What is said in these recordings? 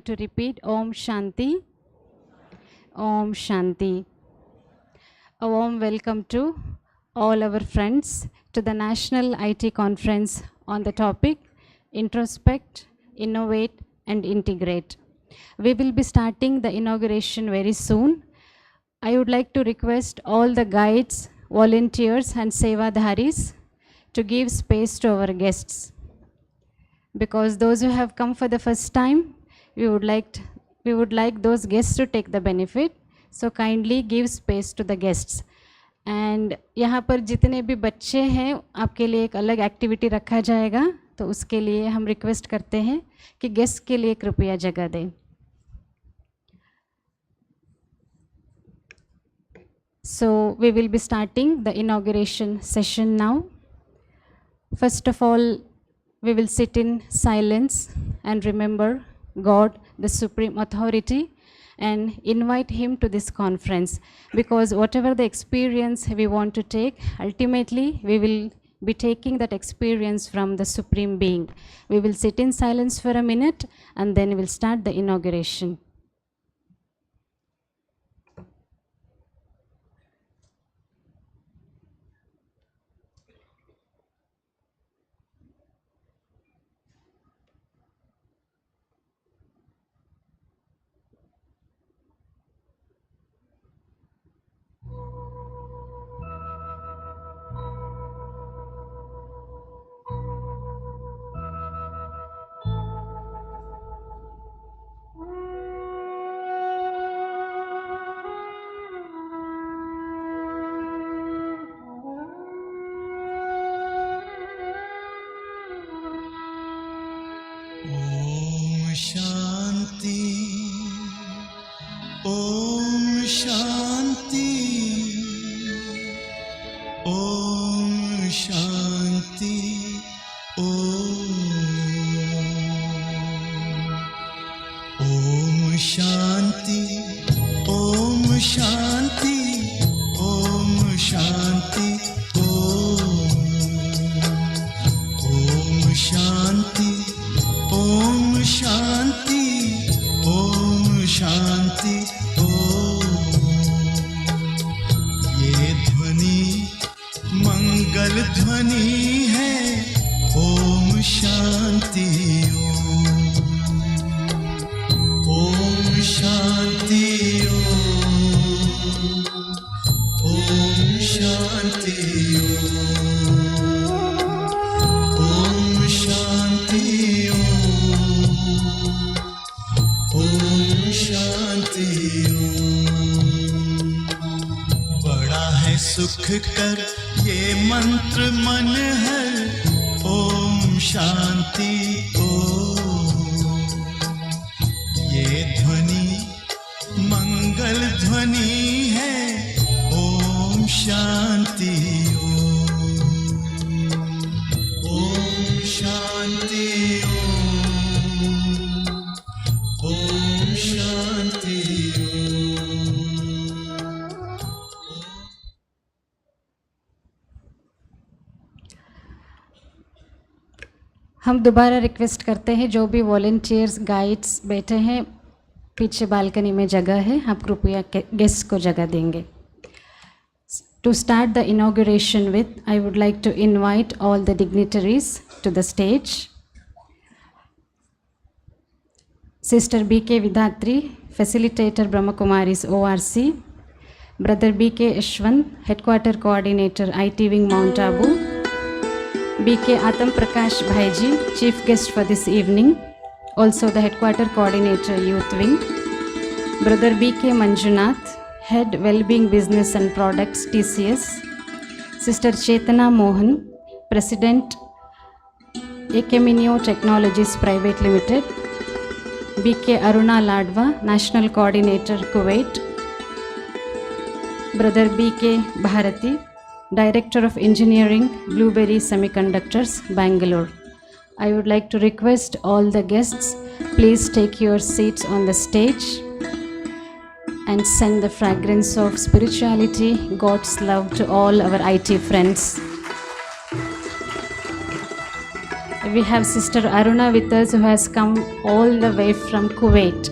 to repeat Om Shanti. Om Shanti. A warm welcome to all our friends to the National IT Conference on the topic Introspect, Innovate and Integrate. We will be starting the inauguration very soon. I would like to request all the guides, volunteers and Sevadharis to give space to our guests. Because those who have come for the first time, we would like those guests to take the benefit. So kindly give space to the guests. And यहाँ पर जितने भी बच्चे हैं आपके लिए एक अलग एक्टिविटी रखा जाएगा, तो उसके लिए हम रिक्वेस्ट करते हैं कि गेस्ट के लिए कृपया जगह दें. So we will be starting the inauguration session now. First of all, we will sit in silence and remember God, the Supreme Authority, and invite Him to this conference. Because whatever the experience we want to take, ultimately we will be taking that experience from the Supreme Being. We will sit in silence for a minute and then we will start the inauguration. हम दोबारा request करते हैं जो भी volunteers guides बैठे हैं पीछे balcony में जगह है, आप कृपया गेस्ट को जगह देंगे. To start the inauguration with, I would like to invite all the dignitaries to the stage. Sister B.K. Vidhatri, Facilitator Brahma Kumaris ORC. Brother B.K. Ashwant, Headquarter Coordinator IT Wing Mount Abu. B.K. Atam Prakash Bhaiji, Chief Guest for this evening, also the Headquarter Coordinator Youth Wing. Brother B.K. Manjunath, Head Wellbeing Business and Products TCS. Sister Chetana Mohan, President Ekeminio Technologies Private Limited. B.K. Aruna Ladva, National Coordinator Kuwait. Brother B.K. Bharati, Director of Engineering, Blueberry Semiconductors, Bangalore. I would like to request all the guests, please take your seats on the stage and send the fragrance of spirituality, God's love to all our IT friends. we have Sister Aruna with us, who has come all the way from Kuwait.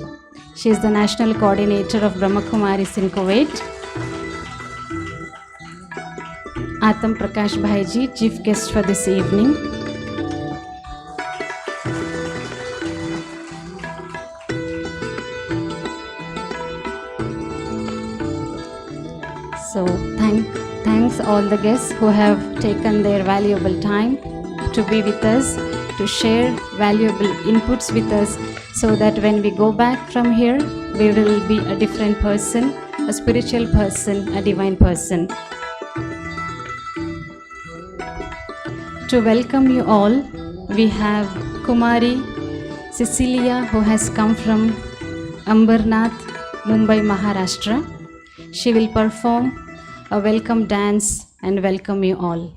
She is the National Coordinator of Brahma Kumaris in Kuwait. Atam Prakash Bhaiji, Chief Guest for this evening. So thanks all the guests who have taken their valuable time to be with us, to share valuable inputs with us, so that when we go back from here, we will be a different person, a spiritual person, a divine person. To welcome you all, we have Kumari Cecilia, who has come from Ambernath, Mumbai, Maharashtra. She will perform a welcome dance and welcome you all.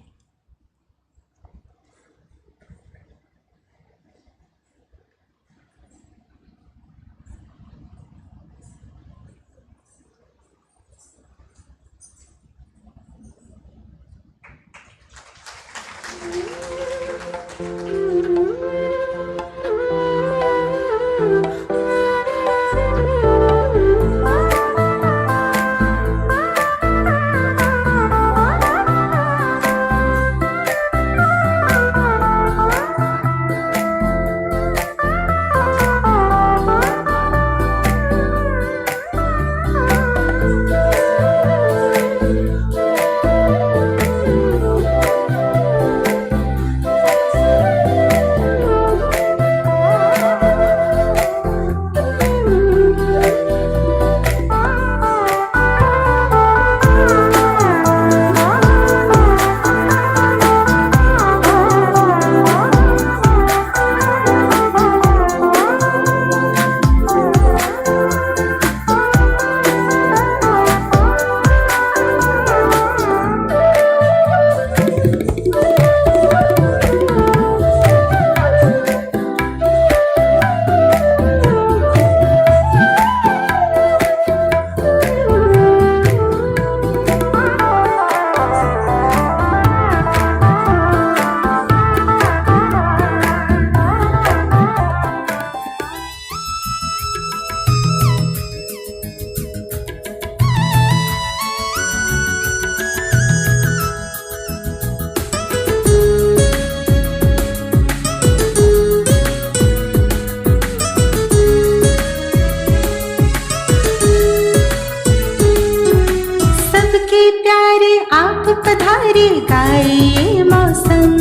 पधारे गाए मौसम,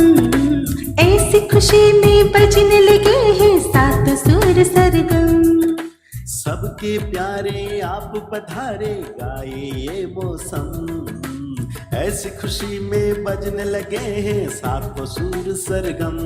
ऐसी खुशी में बजने लगे हैं सात सुर सरगम। सबके प्यारे आप पधारे गाए ये मौसम, ऐसी खुशी में बजने लगे हैं सात सुर सरगम।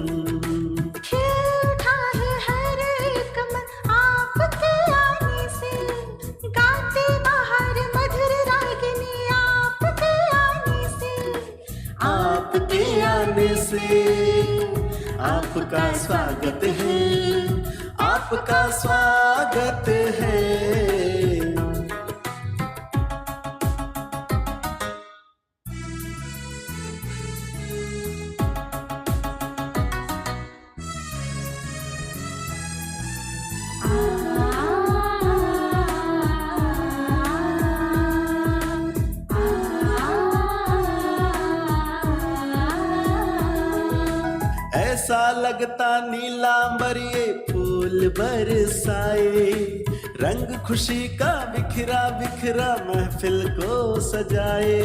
आपका स्वागत है, आपका स्वागत है। ऐसा लगता नीलांबर ये फूल बरसाए, रंग खुशी का बिखरा बिखरा महफिल को सजाए।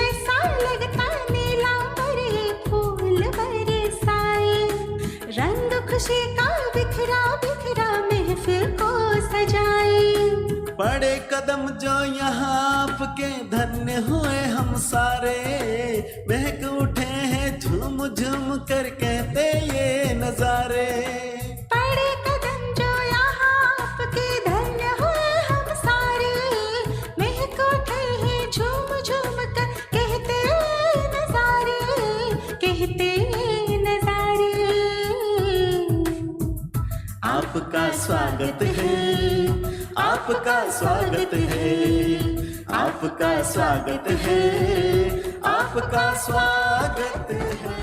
ऐसा लगता नीलांबर ये फूल बरसाए, रंग खुशी का बिखरा बिखरा महफिल को सजाए। बड़े कदम जो यहाँ आपके धन्य हुए हम सारे, महक उठे हैं झूम झूम कर कहते ये नजारे। बड़े कदम जो यहाँ आपके धन्य हुए हम सारे, महक उठे हैं झूम झूम कर कहते ये नजारे, कहते ये नजारे। आपका स्वागत है, आपका स्वागत है, आपका स्वागत है, आपका स्वागत है।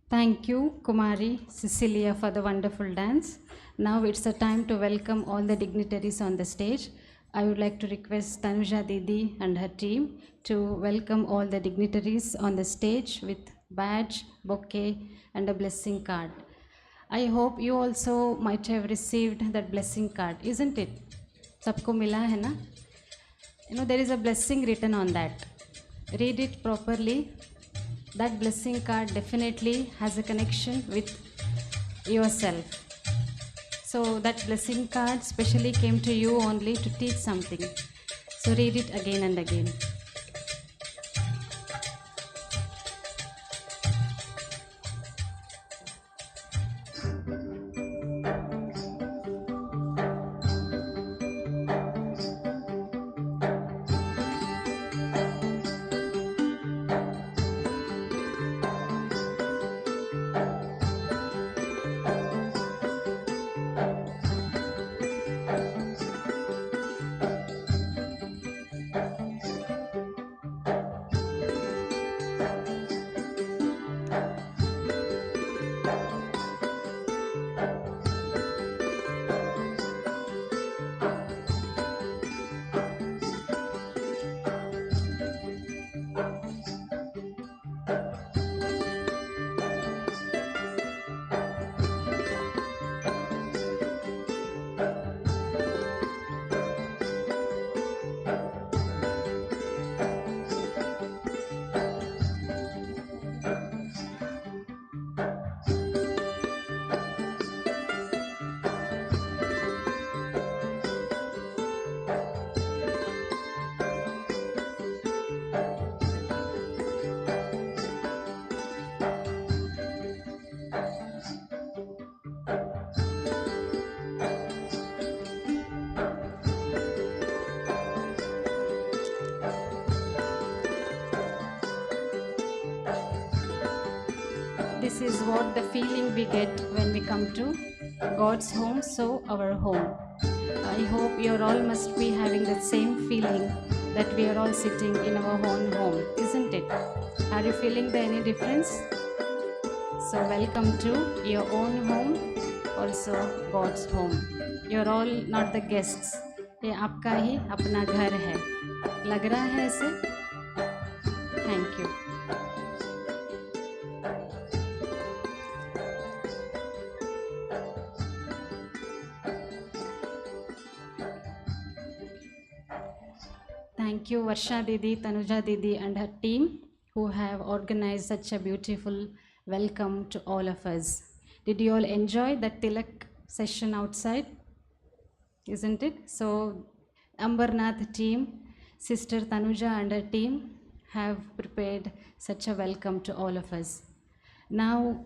Thank you, Kumari, Cecilia, for the wonderful dance. Now it's the time to welcome all the dignitaries on the stage. I would like to request Tanuja Didi and her team to welcome all the dignitaries on the stage with badge, bouquet, and a blessing card. I hope you also might have received that blessing card, isn't it? Sabko mila hai na? You know, there is a blessing written on that. Read it properly. That blessing card definitely has a connection with yourself. So that blessing card specially came to you only to teach something. So read it again and again. This is what the feeling we get when we come to God's home, so our home. I hope you all must be having the same feeling that we are all sitting in our own home, isn't it? Are you feeling any difference? So welcome to your own home, also God's home. You're all not the guests. ये आपका ही अपना घर है. लग रहा है ऐसे? Thank you. Thank you, Varsha Didi, Tanuja Didi and her team who have organized such a beautiful welcome to all of us. Did you all enjoy that Tilak session outside? Isn't it? So, Ambernath team, Sister Tanuja and her team have prepared such a welcome to all of us. Now,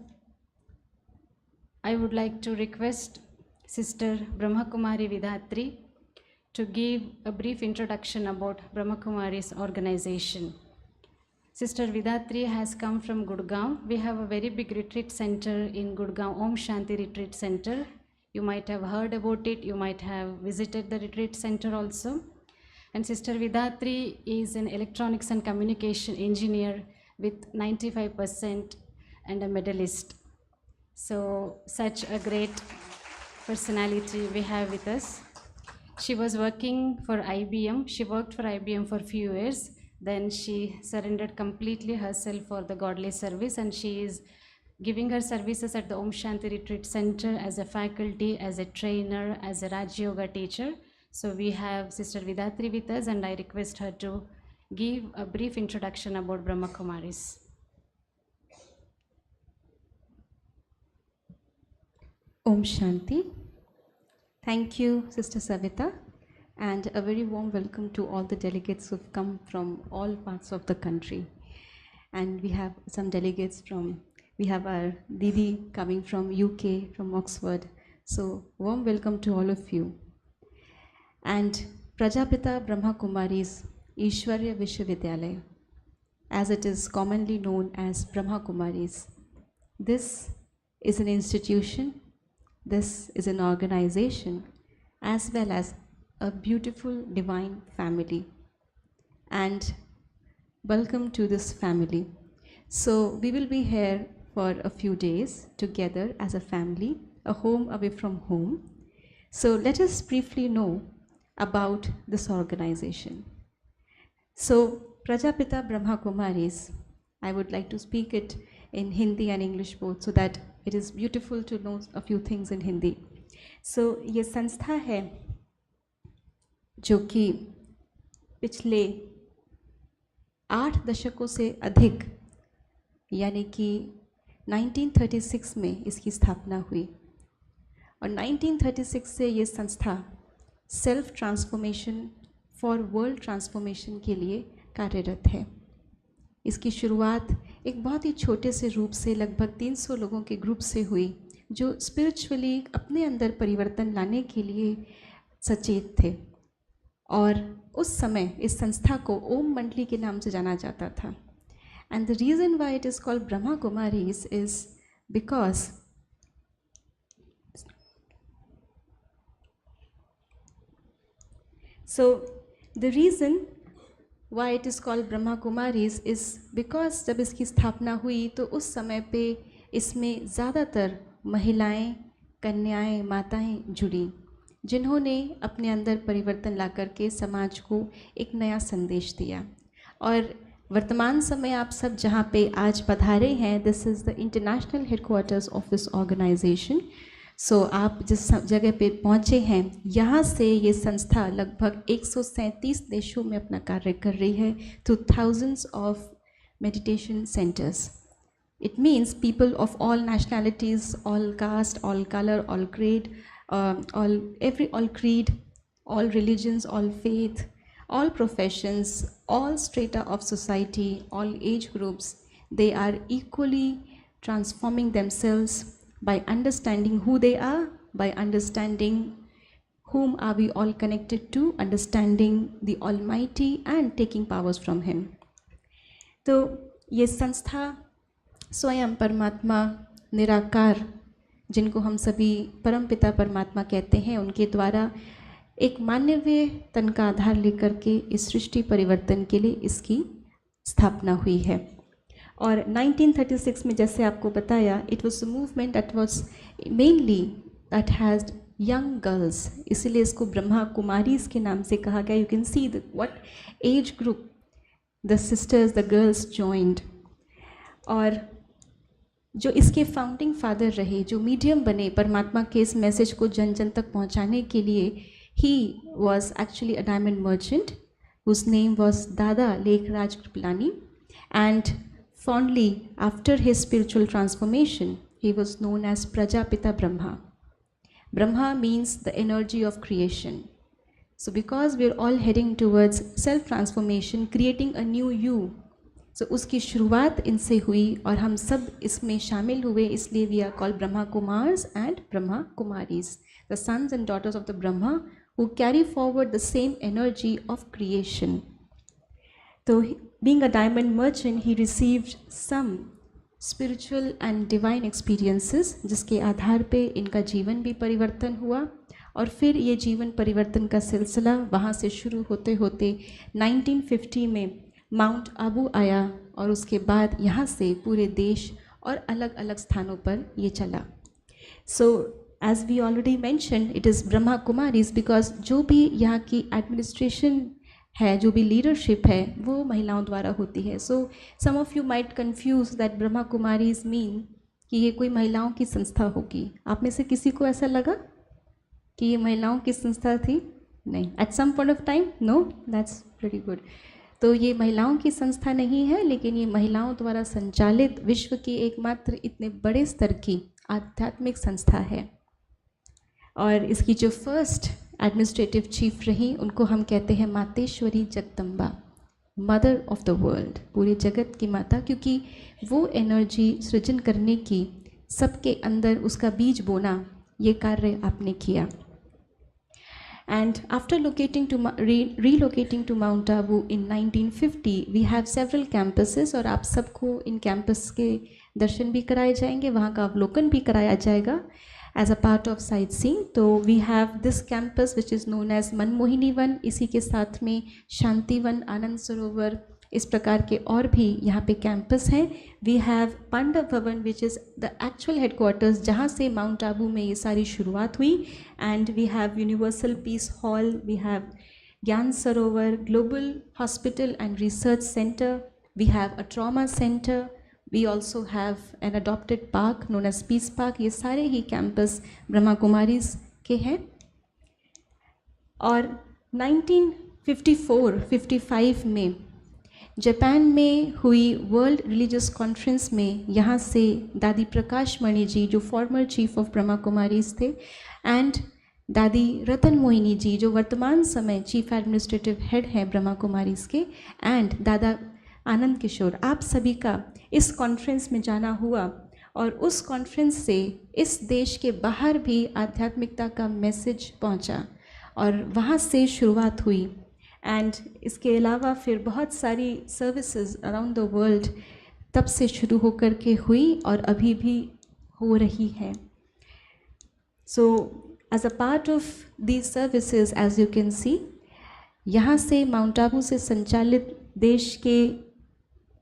I would like to request Sister Brahma Kumari Vidhatri to give a brief introduction about Brahma Kumaris organization. Sister Vidatri has come from Gurgaon. We have a very big retreat center in Gurgaon, Om Shanti Retreat Center. You might have heard about it, you might have visited the retreat center also. And Sister Vidatri is an electronics and communication engineer with 95% and a medalist. So such a great personality we have with us. She was working for IBM. She worked for IBM for a few years. Then she surrendered completely herself for the godly service, and she is giving her services at the Om Shanti Retreat Center as a faculty, as a trainer, as a Raj Yoga teacher. So we have Sister Vidatri with us, and I request her to give a brief introduction about Brahma Kumaris. Om Shanti. Thank you, Sister Savita, and a very warm welcome to all the delegates who've come from all parts of the country. And we have some delegates we have our Didi coming from UK, from Oxford. So warm welcome to all of you. And Prajapita Brahma Kumaris Ishwarya Vishwavidyalaya, as it is commonly known as Brahma Kumaris. This is an institution. This is an organization as well as a beautiful divine family. And welcome to this family. So we will be here for a few days together as a family, a home away from home. So let us briefly know about this organization. So Prajapita Brahma Kumaris, I would like to speak it in Hindi and English both, so that it is beautiful to know a few things in Hindi. So ये संस्था है जो कि पिछले 8 दशकों से अधिक, यानी कि 1936 में इसकी स्थापना हुई, और 1936 से ये संस्था self transformation for world transformation के लिए कार्यरत है। इसकी शुरुआत एक बहुत ही छोटे से रूप से लगभग 300 लोगों के ग्रुप से हुई, जो स्पिरिचुअली अपने अंदर परिवर्तन लाने के लिए सचेत थे। और उस समय इस संस्था को ओम मंडली के नाम से जाना जाता था। And the reason why it is called Brahma Kumaris is because the reason why it is called Brahma Kumaris is because जब इसकी स्थापना हुई तो उस समय पे इसमें ज़्यादातर महिलाएं, कन्याएं, माताएं जुड़ी, जिन्होंने अपने अंदर परिवर्तन ला करके समाज को एक नया संदेश दिया। और वर्तमान समय आप सब जहाँ पे आज पधारे हैं, this is the international headquarters of this organisation. So आप जिस जगह पे पहुँचे हैं, यहाँ से ये संस्था लगभग 137 देशों में अपना कार्य कर रही है through thousands of meditation centres. It means people of all nationalities, all cast, all colour, all grade, all creed, all religions, all faith, all professions, all strata of society, all age groups, they are equally transforming themselves by understanding who they are, by understanding whom are we all connected to, understanding the Almighty and taking powers from Him. तो ये संस्था स्वयं परमात्मा निराकार, जिनको हम सभी परमपिता परमात्मा कहते हैं, उनके द्वारा एक मानवीय तन का आधार लेकर के इस सृष्टि परिवर्तन के लिए इसकी स्थापना हुई है। और 1936 में जैसे आपको बताया, it was a movement that was mainly that has young girls, इसीलिए इसको ब्रह्मा कुमारीज के नाम से कहा गया। You can see what age group the sisters, the girls joined. और जो इसके फाउंडिंग फादर रहे, जो मीडियम बने परमात्मा के इस मैसेज को जन जन तक पहुंचाने के लिए, he was actually a diamond merchant whose name was Dada Lekhraj Kripalani, and fondly after his spiritual transformation he was known as Prajapita Brahma. Brahma means the energy of creation. So because we are all heading towards self transformation, creating a new you, so उसकी शुरुआत इनसे हुई और हम सब इसमें शामिल हुए, इसलिए we are called Brahma Kumars and Brahma Kumaris, the sons and daughters of the Brahma who carry forward the same energy of creation. तो being a diamond merchant, he received some spiritual and divine experiences, जिसके आधार पे इनका जीवन भी परिवर्तन हुआ। और फिर ये जीवन परिवर्तन का सिलसिला वहाँ से शुरू होते होते 1950 में माउंट आबू आया, और उसके बाद यहाँ से पूरे देश और अलग अलग स्थानों पर ये चला। So as we already mention, it is Brahma Kumaris because जो भी यहाँ की एडमिनिस्ट्रेशन है, जो भी लीडरशिप है, वो महिलाओं द्वारा होती है। So some of you might confuse that Brahma Kumaris mean कि ये कोई महिलाओं की संस्था होगी। आप में से किसी को ऐसा लगा कि ये महिलाओं की संस्था थी? नहीं, at some point of time, no, that's very good. तो ये महिलाओं की संस्था नहीं है, लेकिन ये महिलाओं द्वारा संचालित विश्व की एकमात्र इतने बड़े स्तर की आध्यात्मिक संस्था है। और इसकी जो फर्स्ट एडमिनिस्ट्रेटिव चीफ रही, उनको हम कहते हैं Mateshwari Jagadamba, mother of the world, पूरे जगत की माता, क्योंकि वो एनर्जी सृजन करने की, सबके अंदर उसका बीज बोना, ये कार्य आपने किया। And after relocating to Mount Abu in 1950, we have several campuses, और आप सबको इन कैंपस के दर्शन भी कराए जाएंगे, वहाँ का अवलोकन भी कराया जाएगा as a part of sightseeing। तो we have this campus which is known as Manmohini one, इसी के साथ में शांति वन, आनंद सरोवर, इस प्रकार के और भी यहाँ पे कैंपस हैं। We have Pandav Bhavan which is the actual headquarters, जहाँ से माउंट आबू में ये सारी शुरुआत हुई। And we have universal peace hall, we have Gyan Sarovar, global hospital and research centre, we have a trauma centre, we also have an adopted park known as peace park. ये सारे ही campus Brahma Kumaris के हैं। और 1954-55 में जापान में हुई वर्ल्ड रिलीजियस कॉन्फ्रेंस में यहाँ से दादी प्रकाश मणि जी, जो former chief of Brahma Kumaris थे, एंड दादी रतन मोहिनी जी, जो वर्तमान समय चीफ एडमिनिस्ट्रेटिव हेड हैं ब्रह्मा कुमारीज के, एंड दादा आनंद किशोर, आप सभी का इस कॉन्फ्रेंस में जाना हुआ। और उस कॉन्फ्रेंस से इस देश के बाहर भी आध्यात्मिकता का मैसेज पहुँचा, और वहाँ से शुरुआत हुई। एंड इसके अलावा फिर बहुत सारी सर्विसेज अराउंड द वर्ल्ड तब से शुरू होकर के हुई और अभी भी हो रही है। So as a part of these services, as you can see, यहाँ से माउंट आबू से संचालित देश के,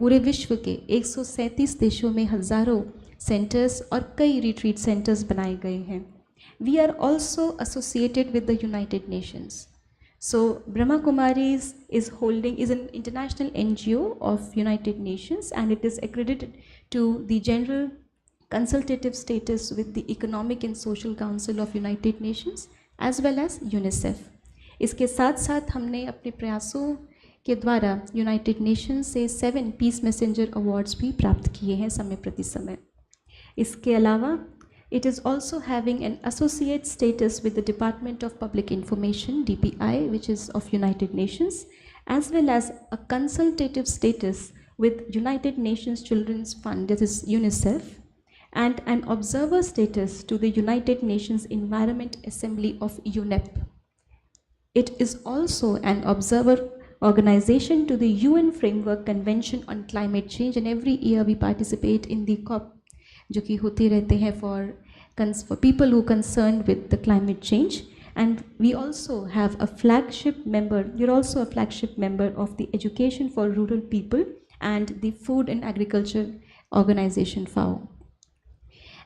पूरे विश्व के 137 देशों में हज़ारों सेंटर्स और कई रिट्रीट सेंटर्स बनाए गए हैं। We are also associated with the United Nations. So Brahma Kumaris is an international NGO of United Nations, and it is accredited to the general consultative status with the Economic and Social Council of United Nations as well as UNICEF। इसके साथ साथ हमने अपने प्रयासों के द्वारा United Nations से 7 piece messenger awards भी प्राप्त किए हैं समय प्रति समय। इसके अलावा it is also having an associate status with the Department of Public Information (DPI), which is of United Nations, as well as a consultative status with United Nations Children's Fund, that is UNICEF, and an observer status to the United Nations Environment Assembly of UNEP. It is also an observer organization to the UN Framework Convention on Climate Change, and every year we participate in the COP, जो कि होते रहते हैं for people who concerned with the climate change। And we also have a flagship member, you're also a flagship member of the Education for Rural People and the Food and Agriculture Organization FAO।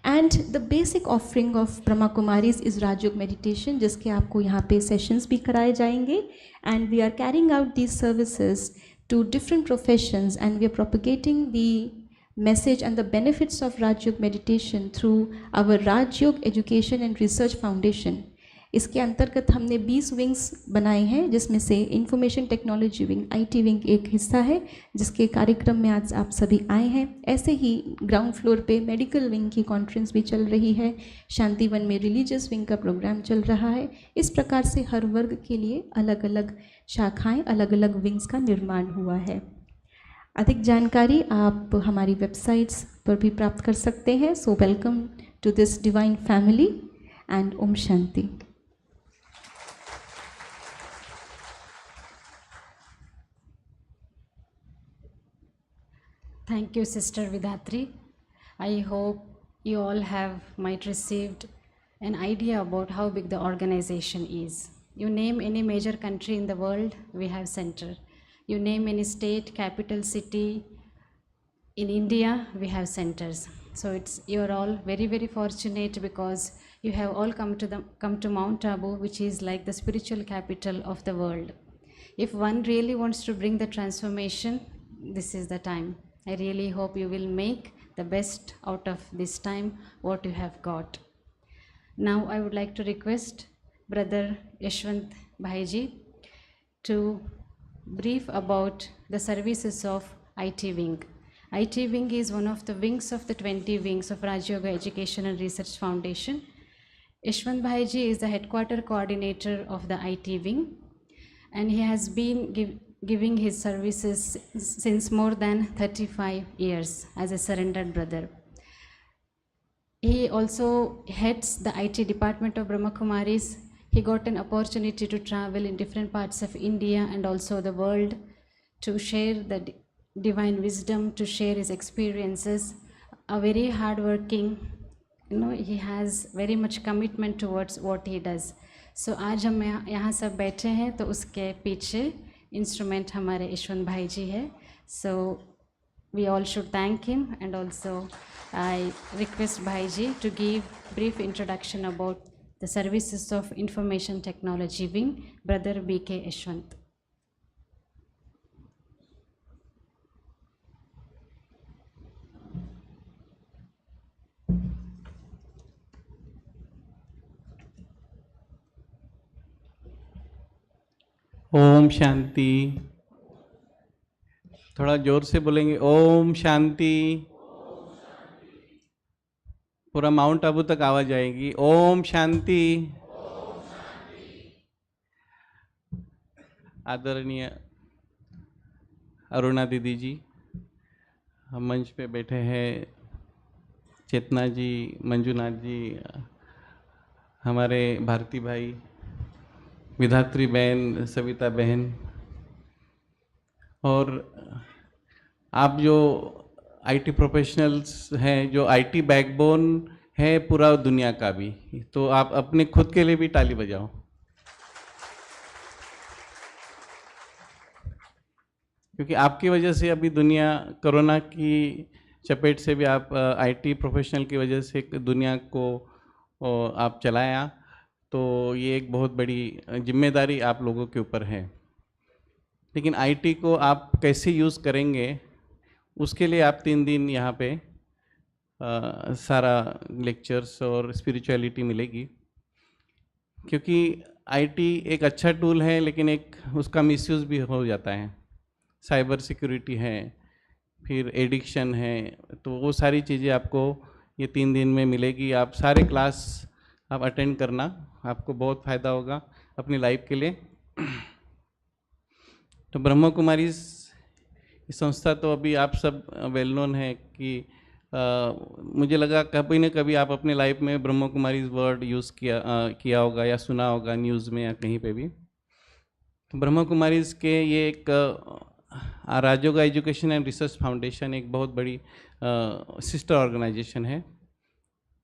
And the basic offering of Brahma Kumaris is Rajयोग meditation, जिसके आपको यहाँ पे sessions भी कराए जाएंगे। And we are carrying out these services to different professions, and we are propagating the message and the benefits of Rajयोग meditation through our Rajयोग Education and Research Foundation। इसके अंतर्गत हमने 20 विंग्स बनाए हैं, जिसमें से information technology wing, IT wing एक हिस्सा है, जिसके कार्यक्रम में आज आप सभी आए हैं। ऐसे ही ग्राउंड फ्लोर पे मेडिकल विंग की कॉन्फ्रेंस भी चल रही है, शांति वन में रिलीजियस विंग का प्रोग्राम चल रहा है। इस प्रकार से हर वर्ग के लिए अलग अलग शाखाएँ, अलग अलग विंग्स का निर्माण हुआ है। अधिक जानकारी आप हमारी वेबसाइट्स पर भी प्राप्त कर सकते हैं। So welcome to this divine family and Om Shanti. Thank you, Sister Vidatri. I hope you all have might received an idea about how big the organization is. You name any major country in the world, we have center. You name any state, capital city, in India, we have centers. So you're all very, very fortunate because you have all come to Mount Abu, which is like the spiritual capital of the world. If one really wants to bring the transformation, this is the time. I really hope you will make the best out of this time, what you have got. Now I would like to request Brother Yashwant Bhaiji to brief about the services of IT Wing. IT Wing is one of the wings of the 20 wings of Raj Yoga Education and Research Foundation. Yashwant Bhaiji is the headquarter coordinator of the IT Wing, and he has been giving his services since more than 35 years as a surrendered brother. He also heads the IT department of Brahma Kumaris. He got an opportunity to travel in different parts of India and also the world to share the divine wisdom, to share his experiences. A very hardworking, he has very much commitment towards what he does. So आज हम यहाँ सब बैठे हैं तो उसके पीछे instrument हमारे यशवंत भाई जी है. So we all should thank him, and also I request Bhaiji to give brief introduction about the services of Information Technology Wing, Brother B.K. Yashwant. Om Shanti. थोड़ा जोर से बोलेंगे ओम शांति. पूरा माउंट आबू तक आवाज आएगी. ओम शांति. आदरणीय अरुणा दीदी जी, हम मंच पे बैठे हैं, चेतना जी, मंजुनाथ जी, हमारे भारती भाई, विधात्री बहन, सविता बहन, और आप जो आईटी प्रोफेशनल्स हैं, जो आईटी बैकबोन है पूरा दुनिया का भी, तो आप अपने खुद के लिए भी ताली बजाओ. क्योंकि आपकी वजह से अभी दुनिया कोरोना की चपेट से भी आप आईटी प्रोफेशनल की वजह से दुनिया को आप चलाया, तो ये एक बहुत बड़ी जिम्मेदारी आप लोगों के ऊपर है. लेकिन आईटी को आप कैसे यूज़ करेंगे, उसके लिए आप 3 दिन यहाँ पे सारा लेक्चर्स और स्पिरिचुअलिटी मिलेगी. क्योंकि आईटी एक अच्छा टूल है, लेकिन एक उसका मिसयूज़ भी हो जाता है. साइबर सिक्योरिटी है, फिर एडिक्शन है, तो वो सारी चीज़ें आपको ये 3 दिन में मिलेगी. आप सारे क्लास आप अटेंड करना, आपको बहुत फ़ायदा होगा अपनी लाइफ के लिए. तो ब्रह्मा कुमारीज संस्था तो अभी आप सब वेल नोन है कि मुझे लगा कभी न कभी आप अपने लाइफ में ब्रह्मा कुमारीज वर्ड यूज़ किया होगा या सुना होगा न्यूज़ में या कहीं पे भी. तो ब्रह्मा कुमारीज के ये एक Rajyoga education and research foundation एक बहुत बड़ी सिस्टर ऑर्गेनाइजेशन है.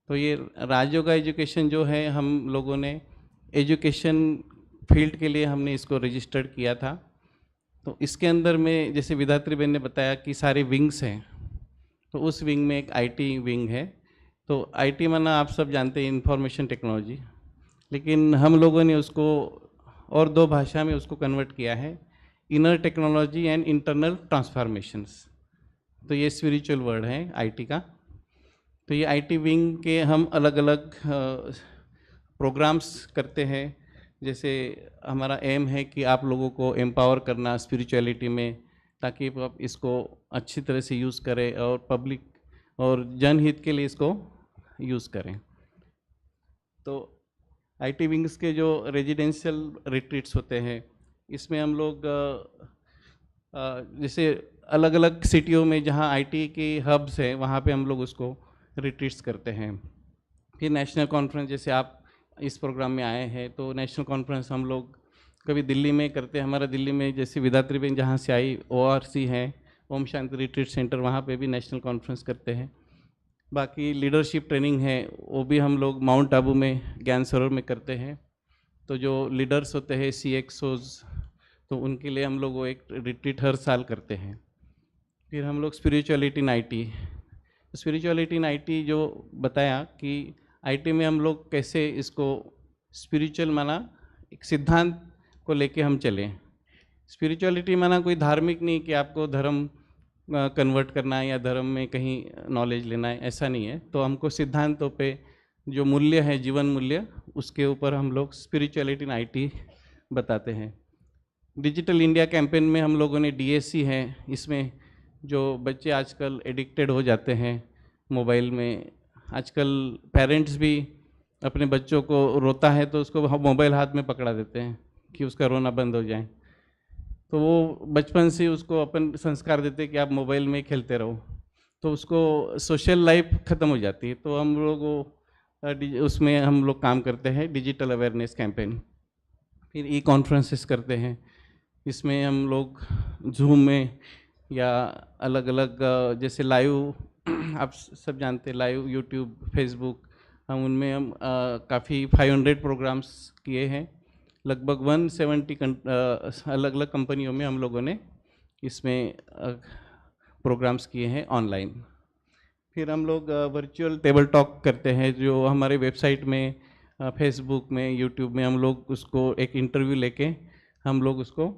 तो ये राजयोगा एजुकेशन जो है, हम लोगों ने एजुकेशन फील्ड के लिए हमने इसको रजिस्टर्ड किया था. तो इसके अंदर में जैसे विधात्री बहन ने बताया कि सारे विंग्स हैं, तो उस विंग में एक आईटी विंग है. तो आईटी माना आप सब जानते हैं इंफॉर्मेशन टेक्नोलॉजी, लेकिन हम लोगों ने उसको और 2 भाषा में उसको कन्वर्ट किया है, inner technology and internal transformations. तो ये स्पिरिचुअल वर्ड है आईटी का. तो ये आईटी विंग के हम अलग अलग प्रोग्राम्स करते हैं. जैसे हमारा एम है कि आप लोगों को एम्पावर करना स्पिरिचुअलिटी में, ताकि आप इसको अच्छी तरह से यूज़ करें और पब्लिक और जनहित के लिए इसको यूज़ करें. तो आईटी विंग्स के जो रेजिडेंशियल रिट्रीट्स होते हैं, इसमें हम लोग जैसे अलग अलग सिटियों में जहाँ आईटी के हब्स हैं, वहाँ पे हम लोग उसको रिट्रीट्स करते हैं. फिर नेशनल कॉन्फ्रेंस, जैसे आप इस प्रोग्राम में आए हैं, तो नेशनल कॉन्फ्रेंस हम लोग कभी दिल्ली में करते हैं. हमारा दिल्ली में जैसे विधात्री बहन जहाँ से आई ORC है, ओम शांति रिट्रीट सेंटर, वहाँ पे भी नेशनल कॉन्फ्रेंस करते हैं। बाकी लीडरशिप ट्रेनिंग है वो भी हम लोग माउंट आबू में ज्ञान सरोवर में करते हैं। तो जो लीडर्स होते हैं CXOs, तो उनके लिए हम लोग वो एक रिट्रीट हर साल करते हैं। फिर हम लोग spirituality in IT, spirituality in IT जो बताया कि IT में हम लोग कैसे इसको स्पिरिचुअल माना एक सिद्धांत को लेके हम चलें। स्पिरिचुअलिटी माना कोई धार्मिक नहीं कि आपको धर्म कन्वर्ट करना है या धर्म में कहीं नॉलेज लेना है, ऐसा नहीं है। तो हमको सिद्धांतों पे जो मूल्य है, जीवन मूल्य, उसके ऊपर हम लोग स्पिरिचुअलिटी इन IT बताते हैं। डिजिटल इंडिया कैंपेन में हम लोगों ने DSC है, इसमें जो बच्चे आजकल एडिक्टेड हो जाते हैं मोबाइल में, आजकल पेरेंट्स भी अपने बच्चों को रोता है तो उसको मोबाइल हाथ में पकड़ा देते हैं कि उसका रोना बंद हो जाए। तो वो बचपन से उसको अपन संस्कार देते हैं कि आप मोबाइल में खेलते रहो, तो उसको सोशल लाइफ ख़त्म हो जाती है। तो हम लोग उसमें हम लोग काम करते हैं, डिजिटल अवेयरनेस कैंपेन। फिर कॉन्फ्रेंसेस करते हैं, इसमें हम लोग जूम में या अलग अलग जैसे लाइव आप सब जानते हैं, लाइव यूट्यूब, फेसबुक, हम उनमें हम काफ़ी 500 प्रोग्राम्स किए हैं। लगभग 170 अलग अलग कंपनियों में हम लोगों ने इसमें प्रोग्राम्स किए हैं ऑनलाइन। फिर हम लोग वर्चुअल टेबल टॉक करते हैं, जो हमारे वेबसाइट में, फेसबुक में, यूट्यूब में हम लोग उसको एक इंटरव्यू लेके हम लोग उसको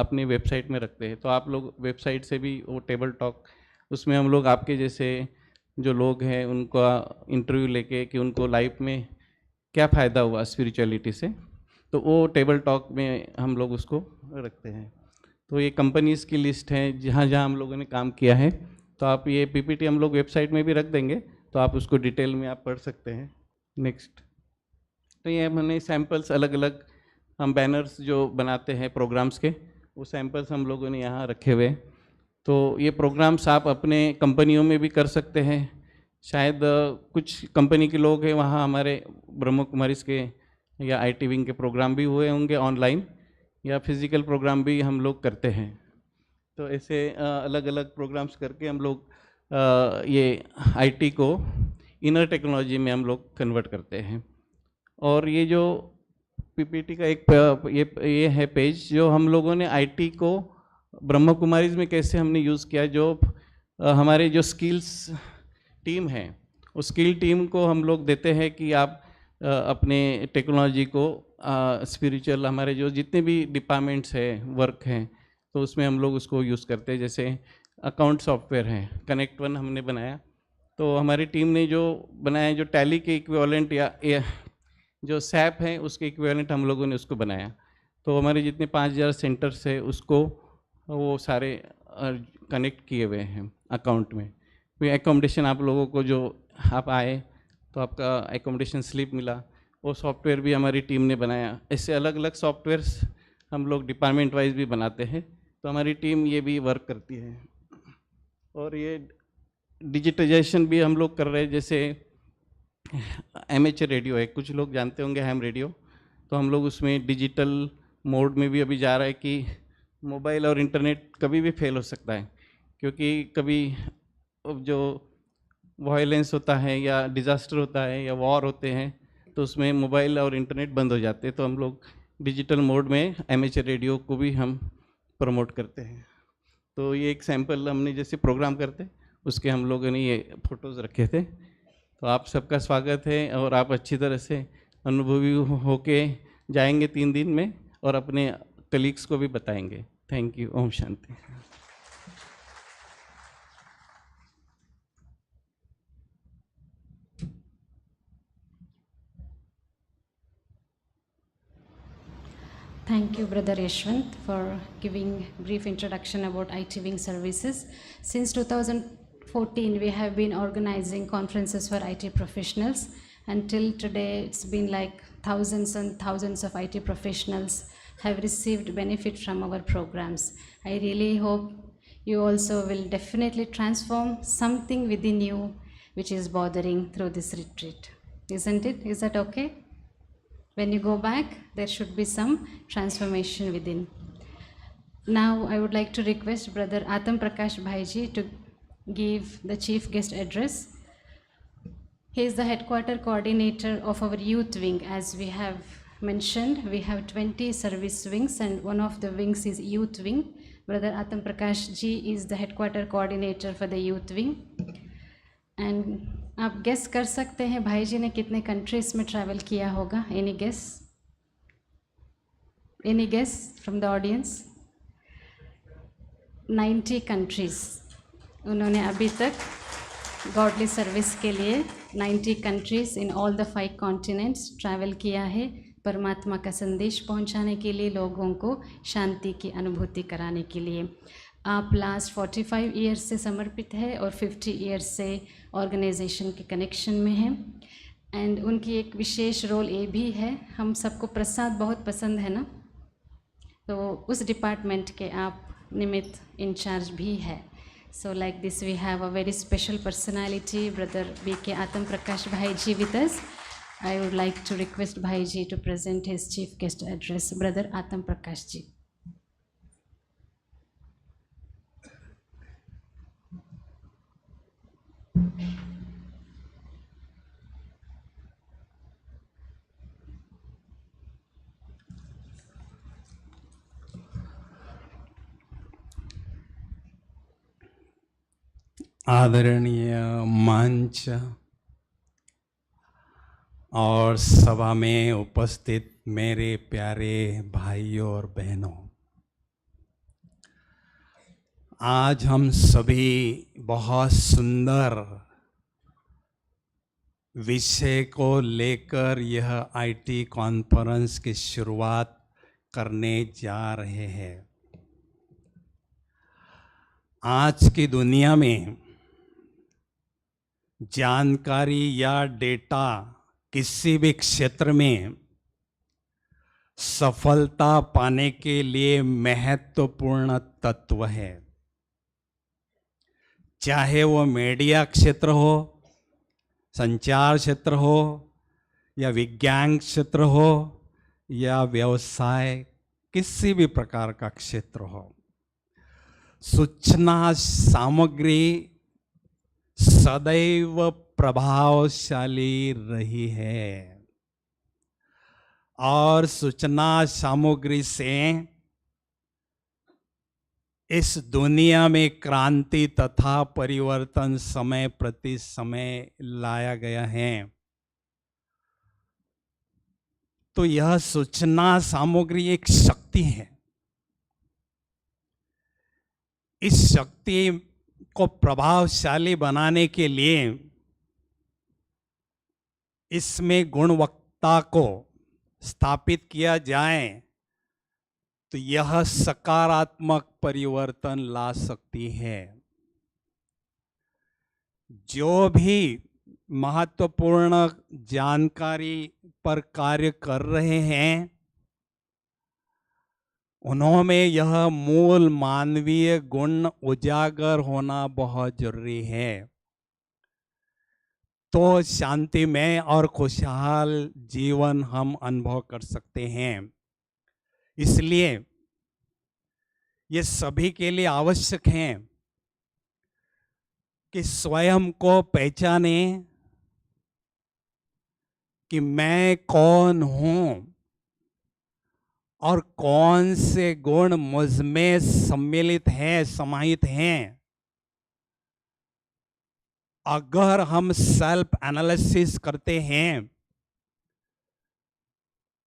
अपनी वेबसाइट में रखते हैं। तो आप लोग वेबसाइट से भी वो टेबल टॉक, उसमें हम लोग आपके जैसे जो लोग हैं उनका इंटरव्यू लेके कि उनको लाइफ में क्या फ़ायदा हुआ स्पिरिचुअलिटी से, तो वो टेबल टॉक में हम लोग उसको रखते हैं। तो ये कंपनीज़ की लिस्ट है जहाँ जहाँ हम लोगों ने काम किया है। तो आप ये PPT हम लोग वेबसाइट में भी रख देंगे, तो आप उसको डिटेल में आप पढ़ सकते हैं। नेक्स्ट, तो ये हमने सैम्पल्स अलग अलग हम बैनर्स जो बनाते हैं प्रोग्राम्स के, वो सैम्पल्स हम लोगों ने यहाँ रखे हुए। तो ये प्रोग्राम्स आप अपने कंपनियों में भी कर सकते हैं। शायद कुछ कंपनी के लोग हैं वहाँ, हमारे ब्रह्म कुमारीज के या IT विंग के प्रोग्राम भी हुए होंगे ऑनलाइन, या फिज़िकल प्रोग्राम भी हम लोग करते हैं। तो ऐसे अलग अलग प्रोग्राम्स करके हम लोग ये IT को इनर टेक्नोलॉजी में हम लोग कन्वर्ट करते हैं। और ये जो PPT का एक ये है पेज, जो हम लोगों ने IT को ब्रह्म कुमारीज में कैसे हमने यूज़ किया। जो हमारे जो स्किल्स टीम है, उस स्किल टीम को हम लोग देते हैं कि आप अपने टेक्नोलॉजी को स्पिरिचुअल, हमारे जो जितने भी डिपार्टमेंट्स हैं, वर्क हैं, तो उसमें हम लोग उसको यूज़ करते हैं। जैसे अकाउंट सॉफ्टवेयर है, कनेक्ट वन हमने बनाया, तो हमारी टीम ने जो बनाया, जो टैली के इक्विवेलेंट या जो सैप है उसके इक्विवेलेंट हम लोगों ने उसको बनाया। तो हमारे जितने 5000 सेंटर्स है उसको वो सारे कनेक्ट किए हुए हैं अकाउंट में। कोई एकोमोडेशन आप लोगों को जो आप आए तो आपका एकोमोडेशन स्लिप मिला, वो सॉफ्टवेयर भी हमारी टीम ने बनाया। ऐसे अलग अलग सॉफ्टवेयर्स हम लोग डिपार्टमेंट वाइज भी बनाते हैं, तो हमारी टीम ये भी वर्क करती है। और ये डिजिटाइजेशन भी हम लोग कर रहे हैं। जैसे एमएच रेडियो है, कुछ लोग जानते होंगे, हैम रेडियो, तो हम लोग उसमें डिजिटल मोड में भी अभी जा रहा है कि मोबाइल और इंटरनेट कभी भी फेल हो सकता है, क्योंकि कभी जो वायलेंस होता है या डिज़ास्टर होता है या वॉर होते हैं, तो उसमें मोबाइल और इंटरनेट बंद हो जाते हैं। तो हम लोग डिजिटल मोड में एमएच रेडियो को भी हम प्रमोट करते हैं। तो ये एक सैम्पल हमने जैसे प्रोग्राम करते उसके हम लोगों ने ये फ़ोटोज़ रखे थे। तो आप सबका स्वागत है, और आप अच्छी तरह से अनुभवी होके जाएंगे 3 दिन में, और अपने कलीग्स को भी बताएंगे। Thank you. Om Shanti. Thank you, Brother Yashwant, for giving brief introduction about IT Wing services. Since 2014, we have been organizing conferences for IT professionals. Until today, it's been like thousands and thousands of IT professionals have received benefit from our programs. I really hope you also will definitely transform something within you which is bothering through this retreat. Isn't it? Is that okay? When you go back, there should be some transformation within. Now I would like to request Brother Atam Prakash Bhaiji to give the chief guest address. He is the headquarter coordinator of our youth wing. As we have mentioned, we have 20 service wings and one of the wings is youth wing. Brother Atam Prakash ji is the headquarter coordinator for the youth wing. And आप guess कर सकते हैं भाई जी ने कितने countries में travel किया होगा? Any guess? Any guess from the audience? 90 countries उन्होंने अभी तक गॉडली सर्विस के लिए 90 countries in all the 5 continents travel किया है, परमात्मा का संदेश पहुंचाने के लिए, लोगों को शांति की अनुभूति कराने के लिए। आप लास्ट 45 ईयर्स से समर्पित है और 50 ईयर्स से ऑर्गेनाइजेशन के कनेक्शन में हैं। एंड उनकी एक विशेष रोल ये भी है, हम सबको प्रसाद बहुत पसंद है ना, तो उस डिपार्टमेंट के आप निमित्त इंचार्ज भी है। So like this we have a very special personality, Brother B.K. Atam Prakash Bhaiji with us. I would like to request Bhaiji to present his chief guest address. Brother Atam Prakash ji. आदरणीय मंच और सभा में उपस्थित मेरे प्यारे भाइयों और बहनों, आज हम सभी बहुत सुंदर विषय को लेकर यह आईटी कॉन्फ्रेंस की शुरुआत करने जा रहे हैं। आज की दुनिया में जानकारी या डेटा किसी भी क्षेत्र में सफलता पाने के लिए महत्वपूर्ण तत्व है। चाहे वो मीडिया क्षेत्र हो, संचार क्षेत्र हो, या विज्ञान क्षेत्र हो, या व्यवसाय, किसी भी प्रकार का क्षेत्र हो, सूचना सामग्री सदैव प्रभावशाली रही है और सूचना सामग्री से इस दुनिया में क्रांति तथा परिवर्तन समय प्रति समय लाया गया है। तो यह सूचना सामग्री एक शक्ति है। इस शक्ति को प्रभावशाली बनाने के लिए इसमें गुणवत्ता को स्थापित किया जाए तो यह सकारात्मक परिवर्तन ला सकती है। जो भी महत्वपूर्ण जानकारी पर कार्य कर रहे हैं, उन्होंने यह मूल मानवीय गुण उजागर होना बहुत जरूरी है। तो शांतिमय और खुशहाल जीवन हम अनुभव कर सकते हैं। इसलिए ये सभी के लिए आवश्यक है कि स्वयं को पहचाने कि मैं कौन हूं और कौन से गुण मुझ में सम्मिलित हैं, समाहित हैं। अगर हम सेल्फ एनालिसिस करते हैं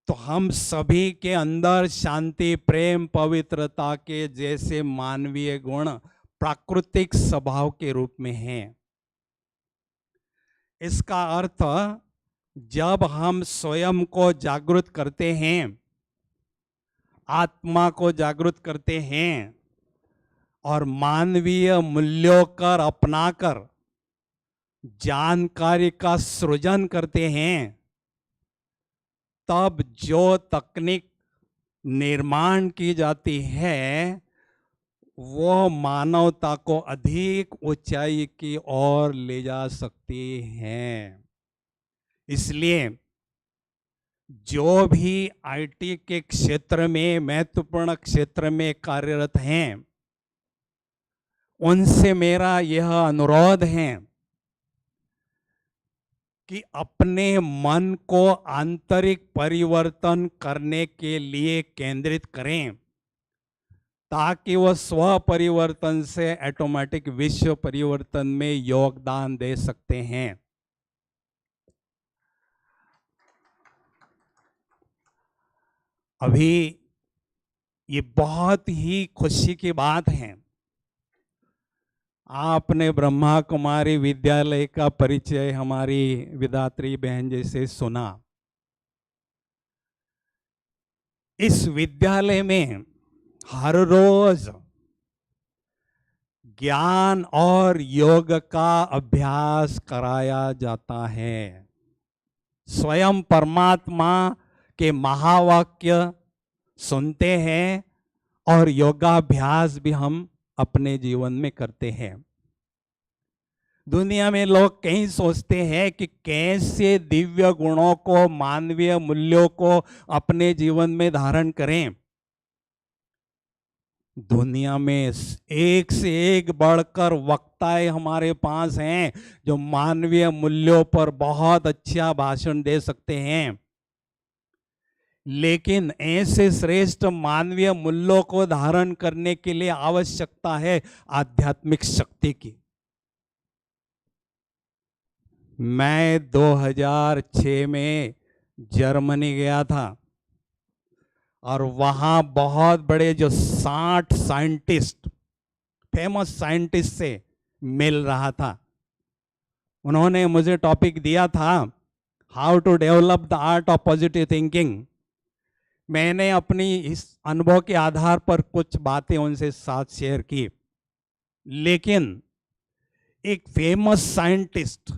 तो हम सभी के अंदर शांति, प्रेम, पवित्रता के जैसे मानवीय गुण प्राकृतिक स्वभाव के रूप में हैं। इसका अर्थ जब हम स्वयं को जागृत करते हैं, आत्मा को जागृत करते हैं और मानवीय मूल्यों कर अपनाकर जानकारी का सृजन करते हैं, तब जो तकनीक निर्माण की जाती है वो मानवता को अधिक ऊंचाई की ओर ले जा सकती है। इसलिए जो भी आईटी के क्षेत्र में, महत्वपूर्ण क्षेत्र में कार्यरत हैं, उनसे मेरा यह अनुरोध है कि अपने मन को आंतरिक परिवर्तन करने के लिए केंद्रित करें, ताकि वह स्व परिवर्तन से ऑटोमेटिक विश्व परिवर्तन में योगदान दे सकते हैं। अभी ये बहुत ही खुशी की बात है, आपने ब्रह्मा कुमारी विद्यालय का परिचय हमारी विधात्री बहन जी से सुना। इस विद्यालय में हर रोज ज्ञान और योग का अभ्यास कराया जाता है। स्वयं परमात्मा के महावाक्य सुनते हैं और योगाभ्यास भी हम अपने जीवन में करते हैं। दुनिया में लोग कहीं सोचते हैं कि कैसे दिव्य गुणों को, मानवीय मूल्यों को अपने जीवन में धारण करें। दुनिया में एक से एक बढ़कर वक्ताएं हमारे पास हैं जो मानवीय मूल्यों पर बहुत अच्छा भाषण दे सकते हैं, लेकिन ऐसे श्रेष्ठ मानवीय मूल्यों को धारण करने के लिए आवश्यकता है आध्यात्मिक शक्ति की। मैं 2006 में जर्मनी गया था और वहाँ बहुत बड़े जो 60 साइंटिस्ट, फेमस साइंटिस्ट से मिल रहा था। उन्होंने मुझे टॉपिक दिया था how to develop the art of positive thinking. मैंने अपनी इस अनुभव के आधार पर कुछ बातें उनसे साथ शेयर की, लेकिन एक फेमस साइंटिस्ट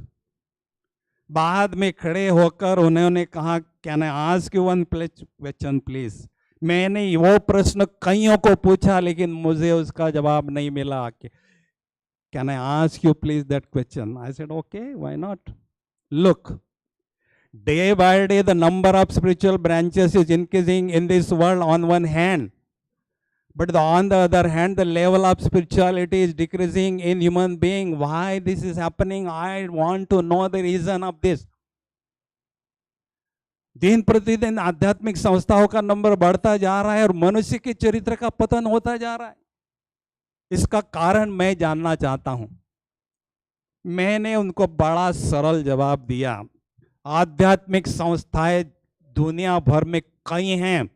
बाद में खड़े होकर उन्होंने कहा, can I ask you one question please. मैंने वो प्रश्न कईयों को पूछा लेकिन मुझे उसका जवाब नहीं मिला। Can I ask you please that question? I said okay, why not. Look, day by day the number of spiritual branches is increasing in this world on one hand, but on the other hand the level of spirituality is decreasing in human being. Why this is happening? I want to know the reason of this. दिन प्रतिदिन आध्यात्मिक संस्थाओं का number बढ़ता जा रहा है और मनुष्य के चरित्र का पतन होता जा रहा है। इसका कारण मैं जानना चाहता हूं। मैंने उनको बड़ा सरल जवाब दिया, आध्यात्मिक संस्थाएं दुनिया भर में कई हैं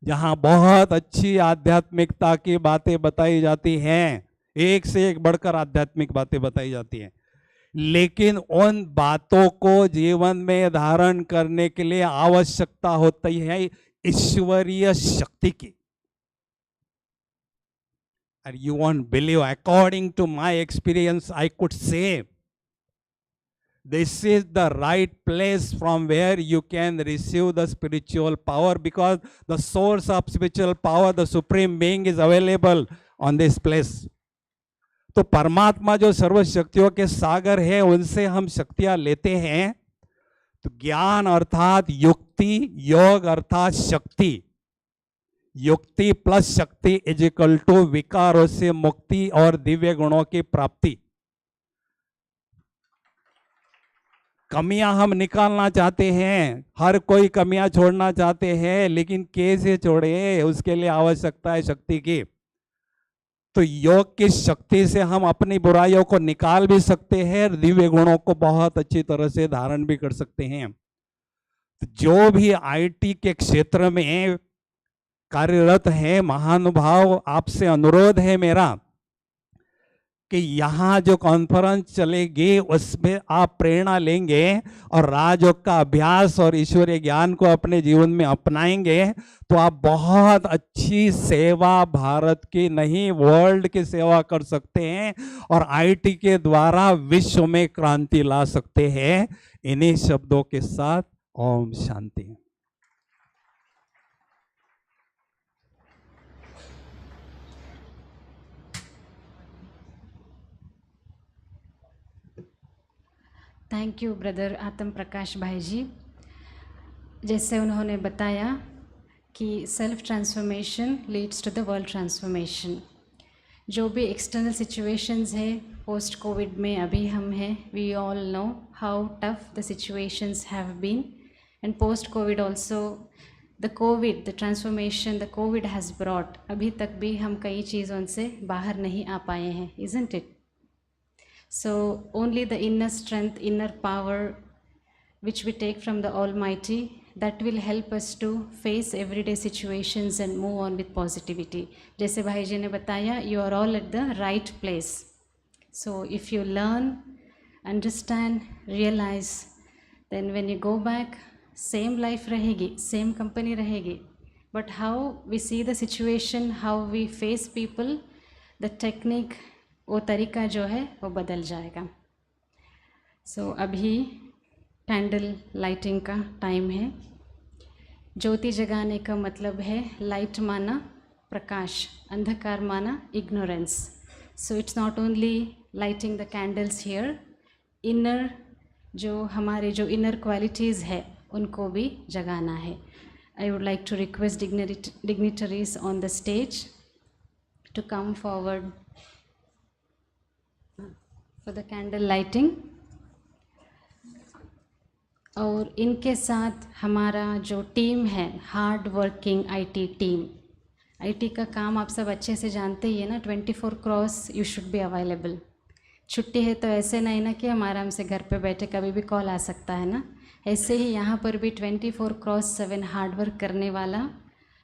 जहां बहुत अच्छी आध्यात्मिकता की बातें बताई जाती हैं, एक से एक बढ़कर आध्यात्मिक बातें बताई जाती हैं, लेकिन उन बातों को जीवन में धारण करने के लिए आवश्यकता होती है ईश्वरीय शक्ति की। And you won't believe, according to my experience, I could say this is the right place from where you can receive the spiritual power, because the source of spiritual power, the supreme being, is available on this place. तो परमात्मा जो सर्व शक्तियों के सागर है, उनसे हम शक्तियां लेते हैं। तो ज्ञान अर्थात युक्ति, योग अर्थात शक्ति, युक्ति प्लस शक्ति इज इक्वल टू विकारों से मुक्ति और दिव्य गुणों की प्राप्ति। कमियां हम निकालना चाहते हैं, हर कोई कमियां छोड़ना चाहते हैं, लेकिन कैसे छोड़े, उसके लिए आवश्यकता है शक्ति की। तो योग की शक्ति से हम अपनी बुराइयों को निकाल भी सकते हैं, दिव्य गुणों को बहुत अच्छी तरह से धारण भी कर सकते हैं। तो जो भी आईटी के क्षेत्र में कार्यरत है महानुभाव, आपसे अनुरोध है मेरा कि यहाँ जो कॉन्फ्रेंस चलेगी उसमें आप प्रेरणा लेंगे और राजयोग का अभ्यास और ईश्वरीय ज्ञान को अपने जीवन में अपनाएंगे तो आप बहुत अच्छी सेवा, भारत की नहीं वर्ल्ड की सेवा कर सकते हैं और आईटी के द्वारा विश्व में क्रांति ला सकते हैं। इन्हीं शब्दों के साथ ओम Shanti. Thank you, Brother Atam Prakash Bhaiji. जैसे उन्होंने बताया कि self transformation leads to the world transformation. जो भी एक्सटर्नल सिचुएशंस है पोस्ट कोविड में अभी हम हैं, we all know how tough the situations have been, and post covid also the covid, the transformation the covid has brought, अभी तक भी हम कई चीज़ों से बाहर नहीं आ पाए हैं, isn't it? So only the inner strength, inner power which we take from the Almighty, that will help us to face everyday situations and move on with positivity. जैसे भाई जी ने बताया, you are all at the right place. So if you learn, understand, realize, then when you go back, same life रहेगी, same company रहेगी, but how we see the situation, how we face people, the technique, वो तरीका जो है वो बदल जाएगा। सो अभी कैंडल लाइटिंग का टाइम है। ज्योति जगाने का मतलब है लाइट माना प्रकाश, अंधकार माना ignorance. So it's not only lighting the candles here, inner जो हमारे जो इनर क्वालिटीज़ है उनको भी जगाना है। I would like to request dignitaries on the stage to come forward for the candle lighting। और इनके साथ हमारा जो टीम है, hard working IT team, IT का काम आप सब अच्छे से जानते ही है ना, 24x you should be available. छुट्टी है तो ऐसे नहीं ना कि हम आराम से घर पे बैठे कभी भी कॉल आ सकता है ना, ऐसे ही यहाँ पर भी 24x7 हार्ड वर्क करने वाला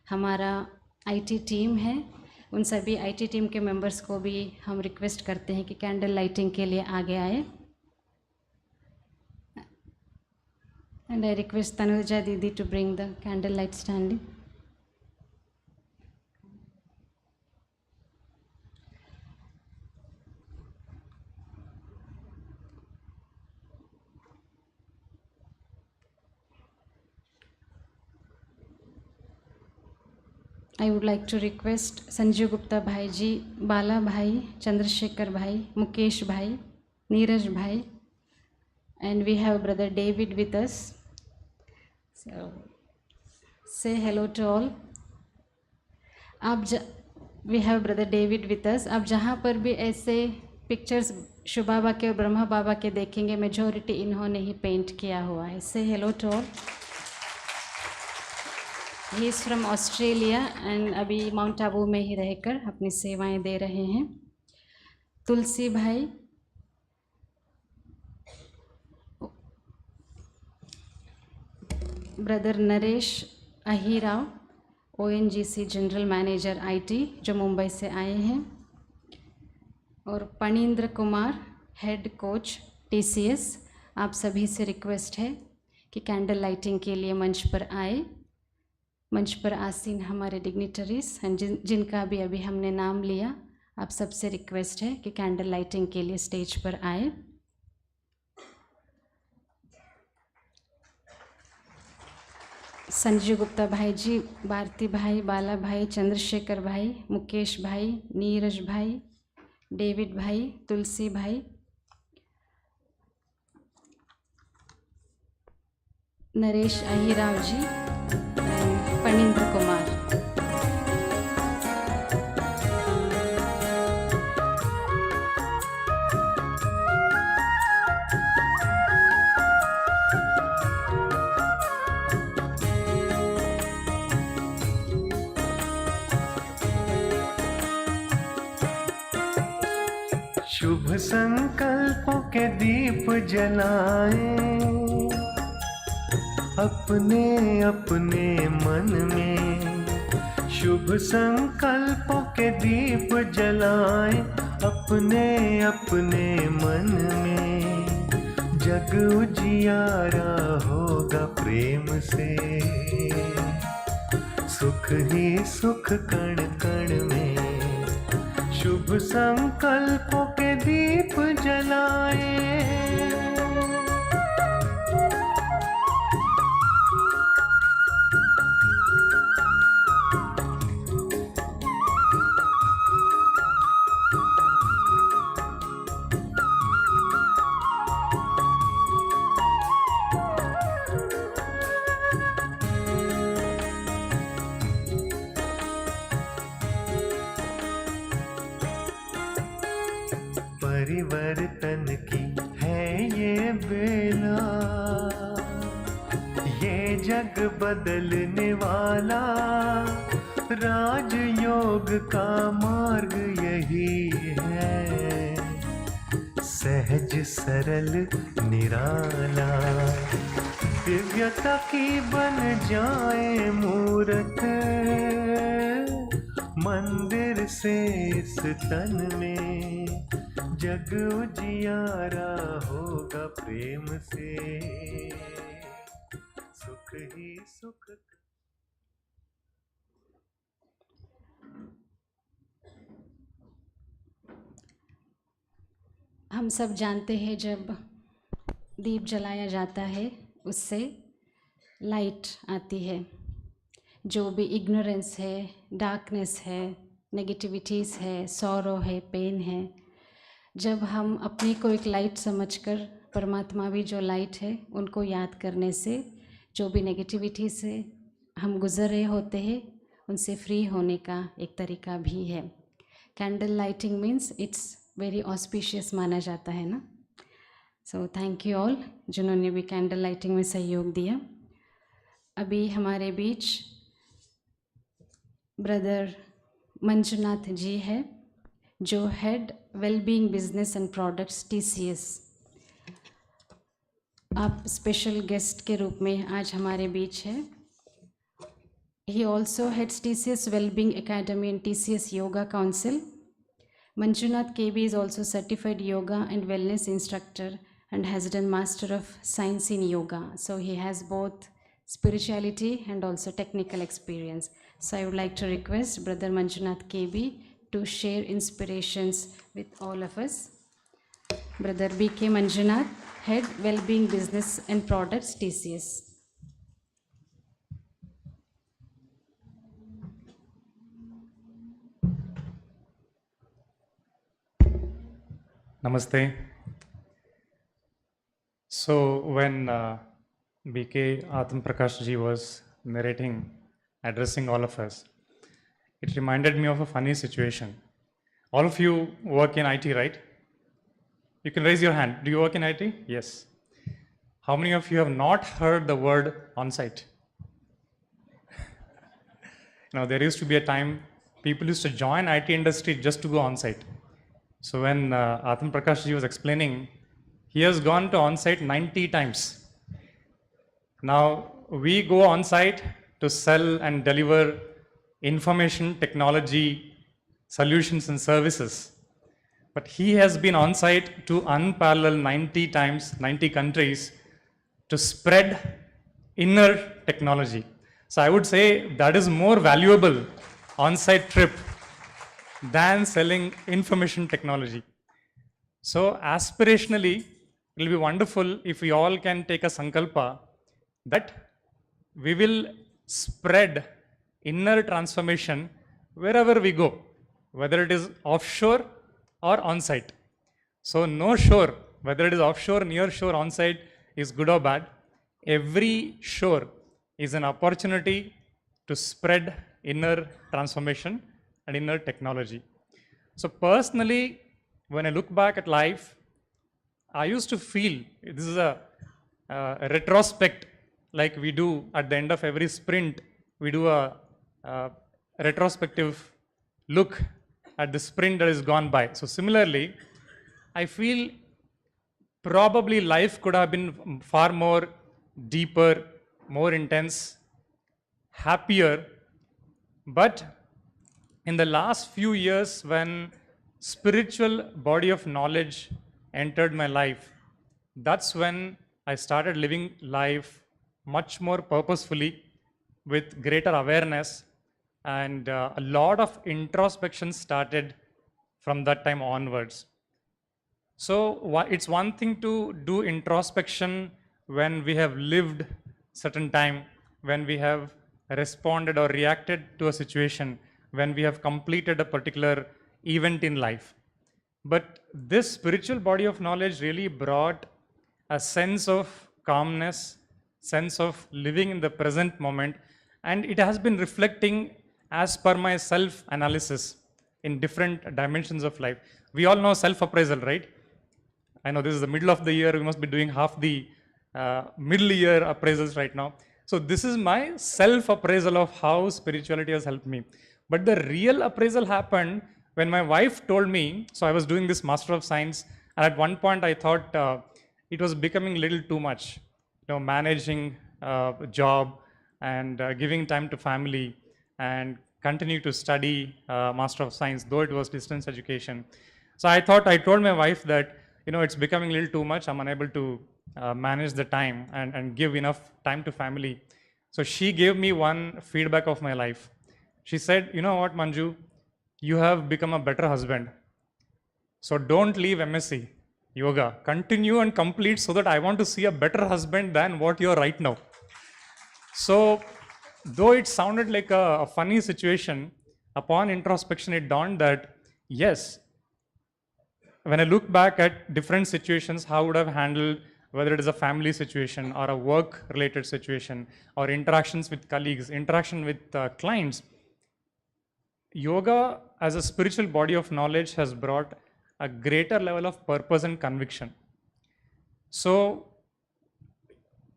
हमारा आईटी टीम है। उन सभी आईटी टीम के मेंबर्स को भी हम रिक्वेस्ट करते हैं कि कैंडल लाइटिंग के लिए आगे आए। And I request Tanuja Didi to bring the candle light standing. I would like to request Sanjeev Gupta Bhai ji, बाला भाई, चंद्रशेखर भाई, मुकेश भाई, नीरज भाई, and we have brother David with us. So say hello to all. We have brother David with us. आप जहाँ पर भी ऐसे pictures Shiv बाबा के और ब्रह्मा बाबा के देखेंगे, मेजॉरिटी इन्होंने ही पेंट किया हुआ है। Say hello to all. He is from Australia and अभी माउंट आबू में ही रहकर अपनी सेवाएं दे रहे हैं। Tulsi Bhai, brother Naresh Ahirao, ONGC general manager IT, जो मुंबई से आए हैं, और Panindra Kumar, head coach TCS। आप सभी से रिक्वेस्ट है कि कैंडल लाइटिंग के लिए मंच पर आए। मंच पर आसीन हमारे डिग्निटरीज एंड जिनका भी अभी हमने नाम लिया, आप सबसे रिक्वेस्ट है कि कैंडल लाइटिंग के लिए स्टेज पर आए। संजीव गुप्ता भाई जी, भारती भाई, बाला भाई, चंद्रशेखर भाई, मुकेश भाई, नीरज भाई, डेविड भाई, तुलसी भाई, नरेश अहीराव जी, पणींद्र कुमार। शुभ संकल्पों के दीप जलाएं अपने अपने मन में। शुभ संकल्पों के दीप जलाएं अपने अपने मन में। जग उजियारा होगा प्रेम से, सुख ही सुख कण कण में। शुभ संकल्पों के दीप जलाएं। परिवर्तन की है ये बेला, ये जग बदलने वाला राजयोग का मार्ग यही है, सहज सरल निराला, दिव्यता की बन जाए मूरत, मंदिर से इस तन में जग उजियारा होगा प्रेम से, सुख ही सुख। हम सब जानते हैं जब दीप जलाया जाता है उससे लाइट आती है। जो भी इग्नोरेंस है, डार्कनेस है, नेगेटिविटीज़ है, सॉरो है, पेन है, जब हम अपने को एक लाइट समझकर परमात्मा भी जो लाइट है उनको याद करने से जो भी नेगेटिविटी से हम गुजर रहे होते हैं उनसे फ्री होने का एक तरीका भी है। Candle lighting means it's very auspicious माना जाता है ना। सो थैंक यू ऑल जिन्होंने भी कैंडल लाइटिंग में सहयोग दिया। अभी हमारे बीच ब्रदर मंजुनाथ जी है जो head wellbeing business and products TCS। आप स्पेशल गेस्ट के रूप में आज हमारे बीच है। He also heads TCS Wellbeing Academy and TCS Yoga Council. Manjunath KB is also certified yoga and wellness instructor and has done Master of Science in Yoga. So he has both spirituality and also technical experience. So I would like to request Brother Manjunath KB to share inspirations with all of us. Brother BK Manjunath, Head Wellbeing Business and Products TCS. Namaste. So when BK Atam Prakash ji was narrating, addressing all of us, it reminded me of a funny situation. All of you work in IT, right? You can raise your hand. Do you work in IT? Yes. How many of you have not heard the word on-site? Now, there used to be a time people used to join IT industry just to go on-site. So when Atam Prakash ji was explaining, he has gone to on-site 90 times. Now, we go on-site to sell and deliver information technology solutions and services. But he has been on-site to unparalleled 90 times, 90 countries to spread inner technology. So I would say that is more valuable on-site trip than selling information technology. So aspirationally, it will be wonderful if we all can take a sankalpa that we will spread inner transformation wherever we go, whether it is offshore or on-site. So no shore, whether it is offshore, near shore, on-site is good or bad. Every shore is an opportunity to spread inner transformation and inner technology. So personally, when I look back at life, I used to feel, this is a retrospect, like we do at the end of every sprint, we do a retrospective look at the sprint that is gone by. So similarly, I feel probably life could have been far more deeper, more intense, happier, but in the last few years when spiritual body of knowledge entered my life, that's when I started living life much more purposefully with greater awareness, and a lot of introspection started from that time onwards. So it's one thing to do introspection when we have lived certain time, when we have responded or reacted to a situation, when we have completed a particular event in life. But this spiritual body of knowledge really brought a sense of calmness, sense of living in the present moment, and it has been reflecting as per my self-analysis. in different dimensions of life. We all know self-appraisal, right? I know this is the middle of the year. We must be doing half the middle year appraisals right now. So this is my self-appraisal of how spirituality has helped me. But the real appraisal happened when my wife told me, so I was doing this Master of Science, and at one point I thought it was becoming a little too much, managing a job and giving time to family and continue to study Master of Science, though it was distance education. So I told my wife that, it's becoming a little too much. I'm unable to manage the time and give enough time to family. So she gave me one feedback of my life. She said, you know what, Manju, you have become a better husband. So don't leave MSc yoga. Continue and complete so that I want to see a better husband than what you're right now. So though it sounded like a funny situation, upon introspection it dawned that, yes, when I look back at different situations, how would I have handled, whether it is a family situation or a work-related situation or interactions with colleagues, interaction with clients, yoga as a spiritual body of knowledge has brought a greater level of purpose and conviction. So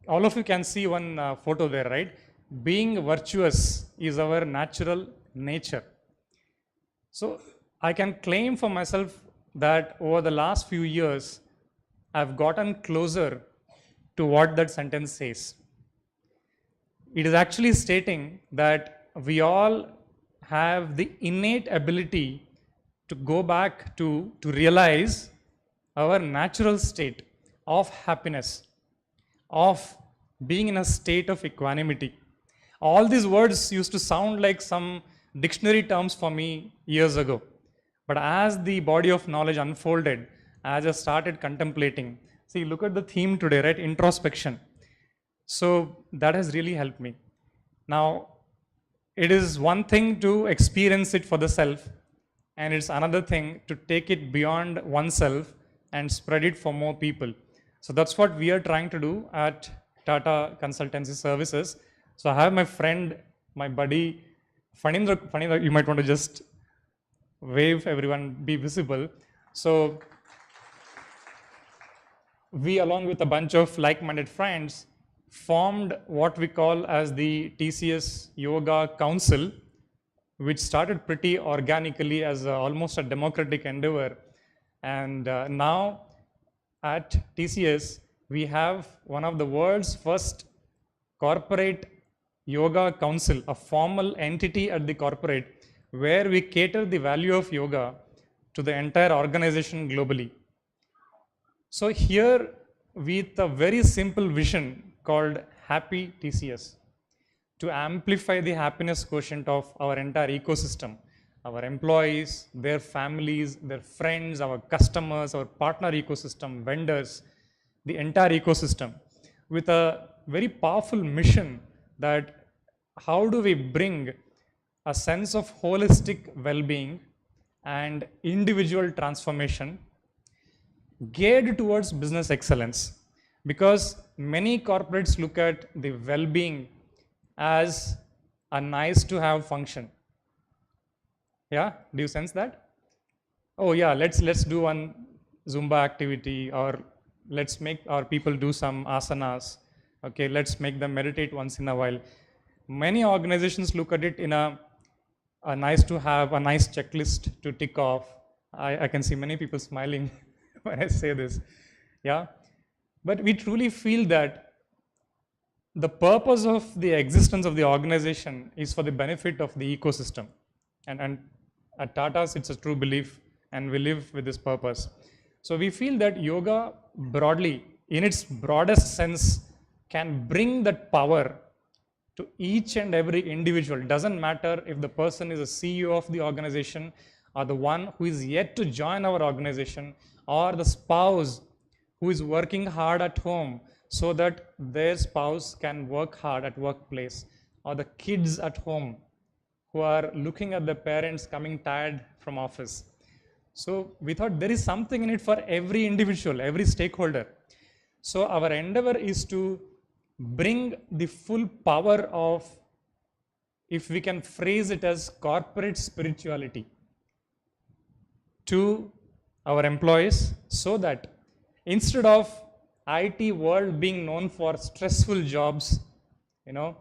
all of you can see one photo there, right? Being virtuous is our natural nature. So I can claim for myself that over the last few years, I've gotten closer to what that sentence says. It is actually stating that we all have the innate ability to go back to realize our natural state of happiness, of being in a state of equanimity. All these words used to sound like some dictionary terms for me years ago. But as the body of knowledge unfolded, as I started contemplating, see, look at the theme today, right? Introspection. So that has really helped me. Now, it is one thing to experience it for the self, and it's another thing to take it beyond oneself and spread it for more people. So that's what we are trying to do at Tata Consultancy Services. So I have my friend, my buddy, Fanindra, you might want to just wave, everyone, be visible. So we, along with a bunch of like-minded friends, formed what we call as the TCS Yoga Council, which started pretty organically as almost a democratic endeavor. And now at TCS, we have one of the world's first corporate yoga council, a formal entity at the corporate, where we cater the value of yoga to the entire organization globally. So here, with a very simple vision called Happy TCS, to amplify the happiness quotient of our entire ecosystem, our employees, their families, their friends, our customers, our partner ecosystem, vendors, the entire ecosystem, with a very powerful mission that how do we bring a sense of holistic well-being and individual transformation geared towards business excellence. Because many corporates look at the well-being as a nice to have function. Yeah, do you sense that? Oh yeah, let's do one Zumba activity, or let's make our people do some asanas. Okay, let's make them meditate once in a while. Many organizations look at it in a nice to have, a nice checklist to tick off. I can see many people smiling when I say this. Yeah, but we truly feel that the purpose of the existence of the organization is for the benefit of the ecosystem. And at Tata's, it's a true belief, and we live with this purpose. So we feel that yoga broadly, in its broadest sense, can bring that power to each and every individual. It doesn't matter if the person is a CEO of the organization, or the one who is yet to join our organization, or the spouse who is working hard at home so that their spouse can work hard at workplace, or the kids at home who are looking at their parents coming tired from office. So we thought there is something in it for every individual, every stakeholder. So our endeavor is to bring the full power of, if we can phrase it as corporate spirituality, to our employees, so that instead of IT world being known for stressful jobs, you know,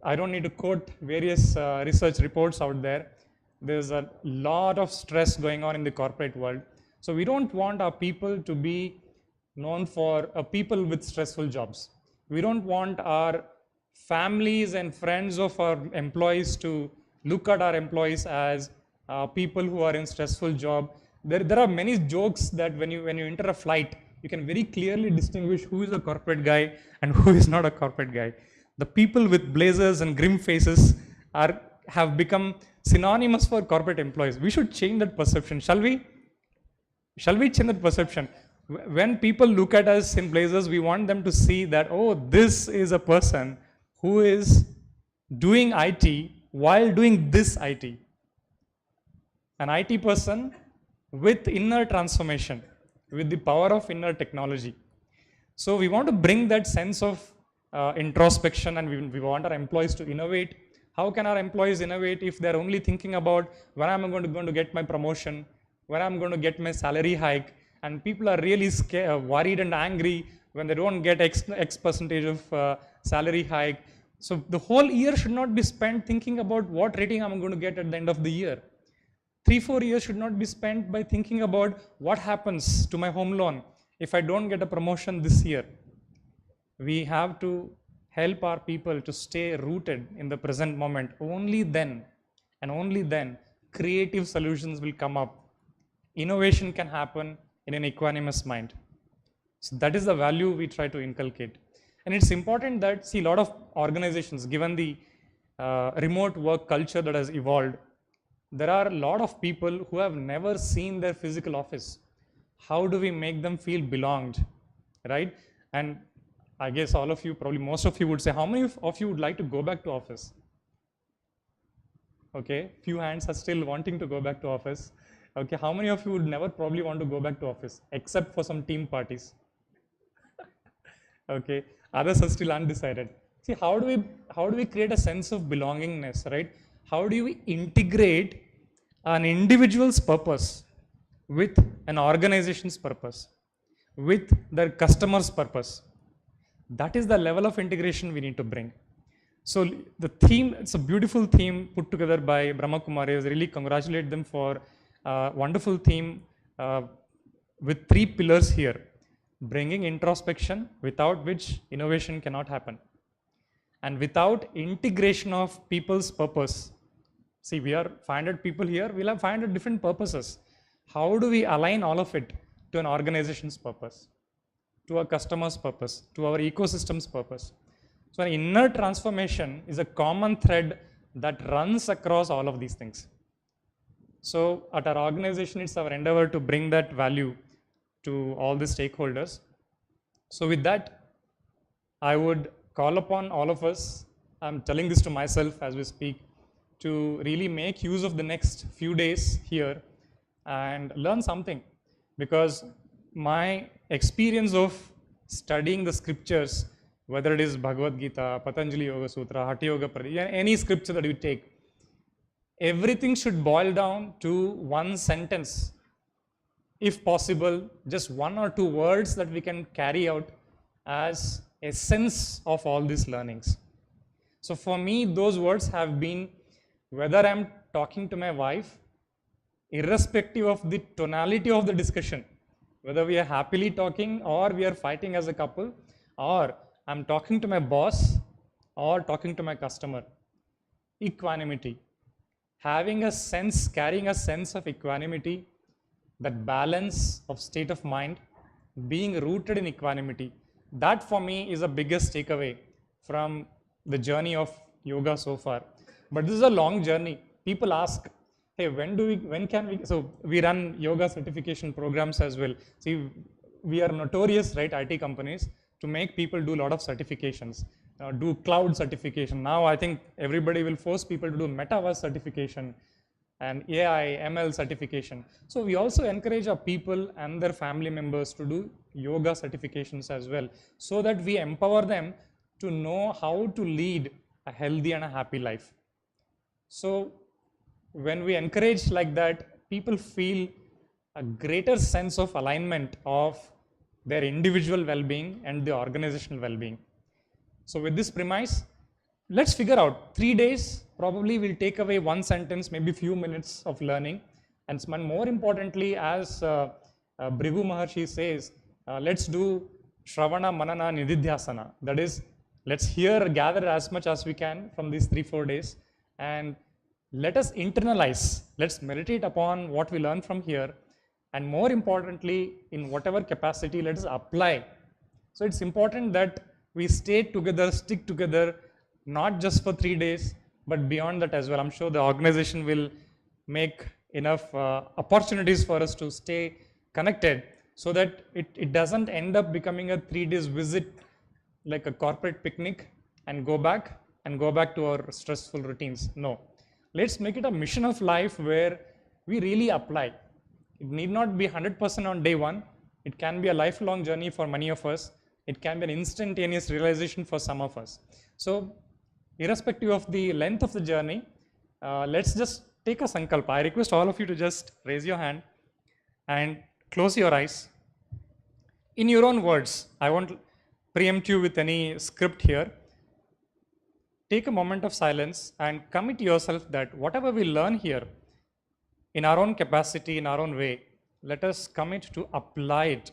I don't need to quote various research reports out there. There's a lot of stress going on in the corporate world. So we don't want our people to be known for people with stressful jobs. We don't want our families and friends of our employees to look at our employees as people who are in stressful job. There are many jokes that when you enter a flight, you can very clearly distinguish who is a corporate guy and who is not a corporate guy. The people with blazers and grim faces have become synonymous for corporate employees. We should change that perception, shall we? Shall we change that perception? When people look at us in blazers, we want them to see that, oh, this is a person who is doing IT while doing this IT. An IT person with inner transformation, with the power of inner technology. So we want to bring that sense of introspection, and we want our employees to innovate. How can our employees innovate if they're only thinking about when I'm going to get my promotion, when I'm going to get my salary hike, and people are really scared, worried and angry when they don't get X percentage of salary hike. So the whole year should not be spent thinking about what rating I'm going to get at the end of the year. 3-4 years should not be spent by thinking about what happens to my home loan if I don't get a promotion this year. We have to help our people to stay rooted in the present moment. Only then, and only then, creative solutions will come up. Innovation can happen in an equanimous mind. So that is the value we try to inculcate. And it's important that, see, a lot of organizations, given the remote work culture that has evolved, there are a lot of people who have never seen their physical office. How do we make them feel belonged, right? And I guess all of you, probably most of you would say, how many of you would like to go back to office? Okay, few hands are still wanting to go back to office. Okay, how many of you would never probably want to go back to office, except for some team parties? Okay, others are still undecided. See, how do we create a sense of belongingness, right? How do we integrate an individual's purpose with an organization's purpose, with their customer's purpose? That is the level of integration we need to bring. So the theme, it's a beautiful theme put together by Brahma Kumaris. Really congratulate them for a wonderful theme with 3 pillars here. Bringing introspection, without which innovation cannot happen. And without integration of people's purpose. See, we are 500 people here, we'll have 500 different purposes. How do we align all of it to an organization's purpose, to a customer's purpose, to our ecosystem's purpose? So an inner transformation is a common thread that runs across all of these things. So at our organization, it's our endeavor to bring that value to all the stakeholders. So with that, I would call upon all of us, I'm telling this to myself as we speak, to really make use of the next few days here and learn something. Because my experience of studying the scriptures, whether it is Bhagavad Gita, Patanjali Yoga Sutra, Hatha Yoga Pradipika, any scripture that you take, everything should boil down to one sentence. If possible, just 1 or 2 words that we can carry out as essence of all these learnings. So for me, those words have been, whether I'm talking to my wife, irrespective of the tonality of the discussion, whether we are happily talking or we are fighting as a couple, or I'm talking to my boss or talking to my customer, equanimity. Having a sense, carrying a sense of equanimity, that balance of state of mind, being rooted in equanimity, that for me is the biggest takeaway from the journey of yoga so far. But this is a long journey. People ask, hey, when can we, so we run yoga certification programs as well. See, we are notorious, right, IT companies, to make people do a lot of certifications, do cloud certification. Now I think everybody will force people to do metaverse certification and AI, ML certification. So we also encourage our people and their family members to do yoga certifications as well, so that we empower them to know how to lead a healthy and a happy life. So when we encourage like that, people feel a greater sense of alignment of their individual well-being and the organizational well-being. So with this premise, let's figure out 3 days probably will take away one sentence, maybe few minutes of learning. And more importantly, as Bhrigu Maharshi says, let's do Shravana, Manana, Nididhyasana. That is, let's gather as much as we can from these 3-4 days, and let us internalize, let's meditate upon what we learn from here, and more importantly, in whatever capacity, let us apply. So it's important that we stay together, stick together, not just for 3 days, but beyond that as well. I'm sure the organization will make enough opportunities for us to stay connected, so that it doesn't end up becoming a 3 days visit like a corporate picnic and go back to our stressful routines. No, let's make it a mission of life where we really apply. It need not be 100% on day one. It can be a lifelong journey for many of us. It can be an instantaneous realization for some of us. So irrespective of the length of the journey, let's just take a sankalpa. I request all of you to just raise your hand and close your eyes. In your own words, I won't preempt you with any script here. Take a moment of silence and commit yourself that whatever we learn here, in our own capacity, in our own way, let us commit to apply it,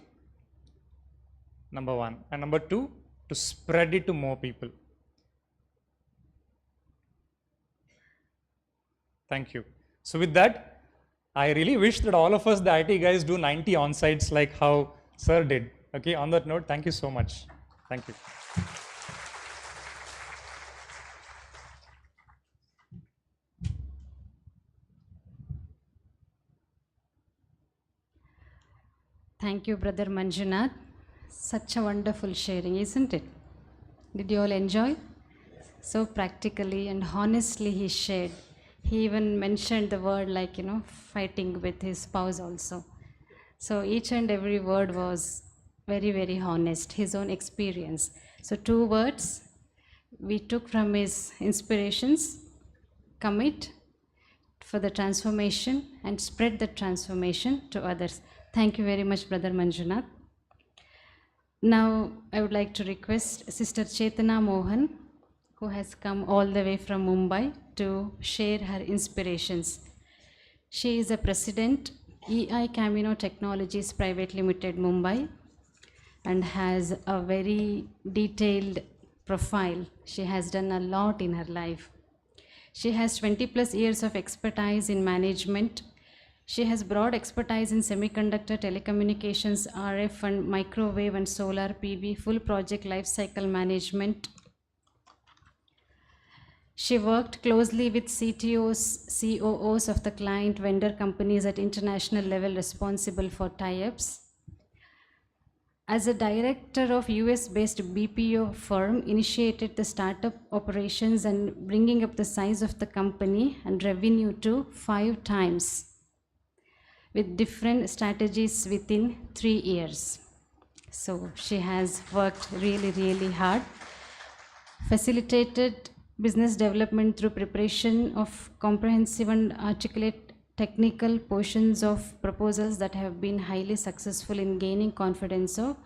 number one. And number two, to spread it to more people. Thank you. So with that, I really wish that all of us, the IT guys, do 90 on-sites like how Sir did. Okay, on that note, thank you so much. Thank you. Thank you, Brother Manjunath. Such a wonderful sharing, isn't it? Did you all enjoy? So practically and honestly he shared. He even mentioned the word like, fighting with his spouse also. So each and every word was very, very honest, his own experience. So 2 words we took from his inspirations: commit for the transformation and spread the transformation to others. Thank you very much, Brother Manjunath. Now I would like to request Sister Chetana Mohan, who has come all the way from Mumbai to share her inspirations. She is a president, EI Camino Technologies Private Limited, Mumbai, and has a very detailed profile. She has done a lot in her life. She has 20 plus years of expertise in management. She has broad expertise in semiconductor, telecommunications, RF and microwave and solar PV, full project lifecycle management. She worked closely with CTOs, COOs of the client vendor companies at international level responsible for tie-ups. As a director of US-based BPO firm, initiated the startup operations and bringing up the size of the company and revenue to 5 times with different strategies within 3 years. So she has worked really, really hard, facilitated business development through preparation of comprehensive and articulate technical portions of proposals that have been highly successful in gaining confidence of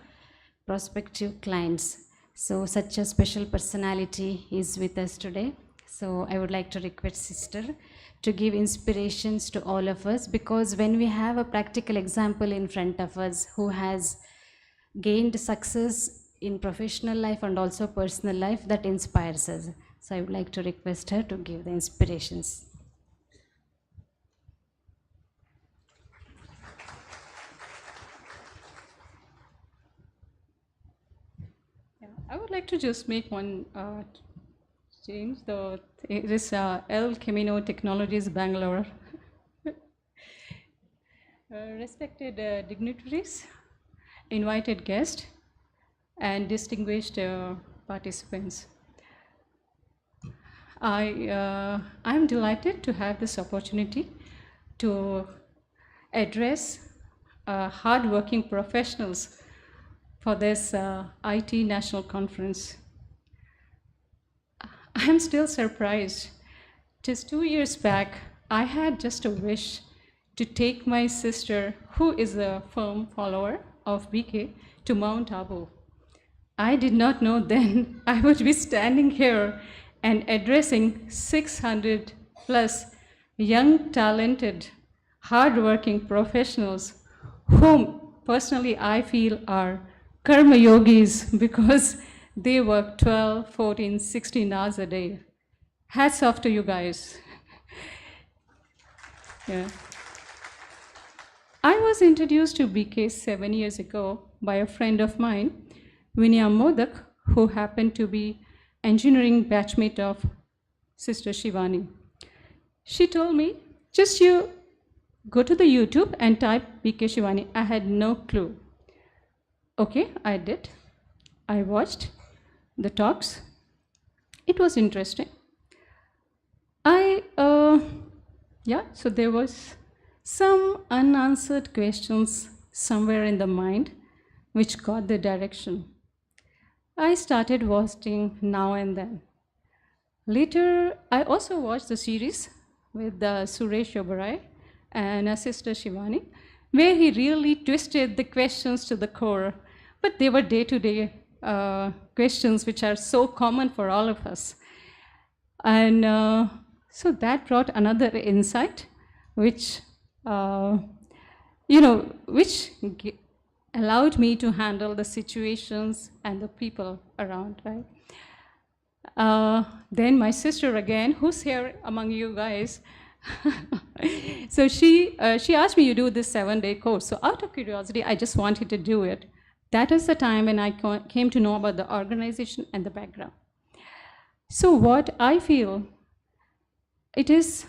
prospective clients. So such a special personality is with us today. So I would like to request Sister to give inspirations to all of us, because when we have a practical example in front of us who has gained success in professional life and also personal life, that inspires us. So I would like to request her to give the inspirations. I would like to just make one change. It is El Camino Technologies, Bangalore. Respected dignitaries, invited guests, and distinguished participants. I'm delighted to have this opportunity to address hard-working professionals for this IT National Conference. I'm still surprised. Just 2 years back, I had just a wish to take my sister, who is a firm follower of BK, to Mount Abu. I did not know then I would be standing here and addressing 600 plus young, talented, hardworking professionals whom personally I feel are karma yogis because they work 12, 14, 16 hours a day. Hats off to you guys. Yeah. I was introduced to BK 7 years ago by a friend of mine, Vinaya Modak, who happened to be engineering batchmate of Sister Shivani. She told me, just you go to the YouTube and type BK Shivani. I had no clue. Okay, I did. I watched the talks. It was interesting. So there was some unanswered questions somewhere in the mind which got the direction. I started watching now and then. Later, I also watched the series with Suresh Oberoi and Sister Shivani, where he really twisted the questions to the core, but they were day-to-day questions which are so common for all of us. And so that brought another insight, which allowed me to handle the situations and the people around, right? Then my sister again, who's here among you guys, so she asked me to do this 7-day course. So out of curiosity, I just wanted to do it. That is the time when I came to know about the organization and the background. So what I feel, it is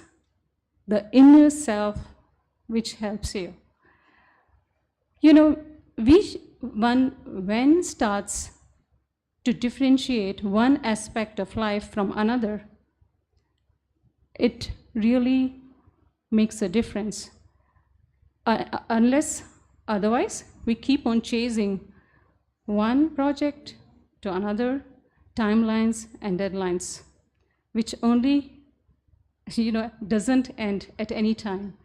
the inner self which helps you. You know, when starts to differentiate one aspect of life from another, it really makes a difference. Unless otherwise, we keep on chasing one project to another, timelines and deadlines, which only doesn't end at any time.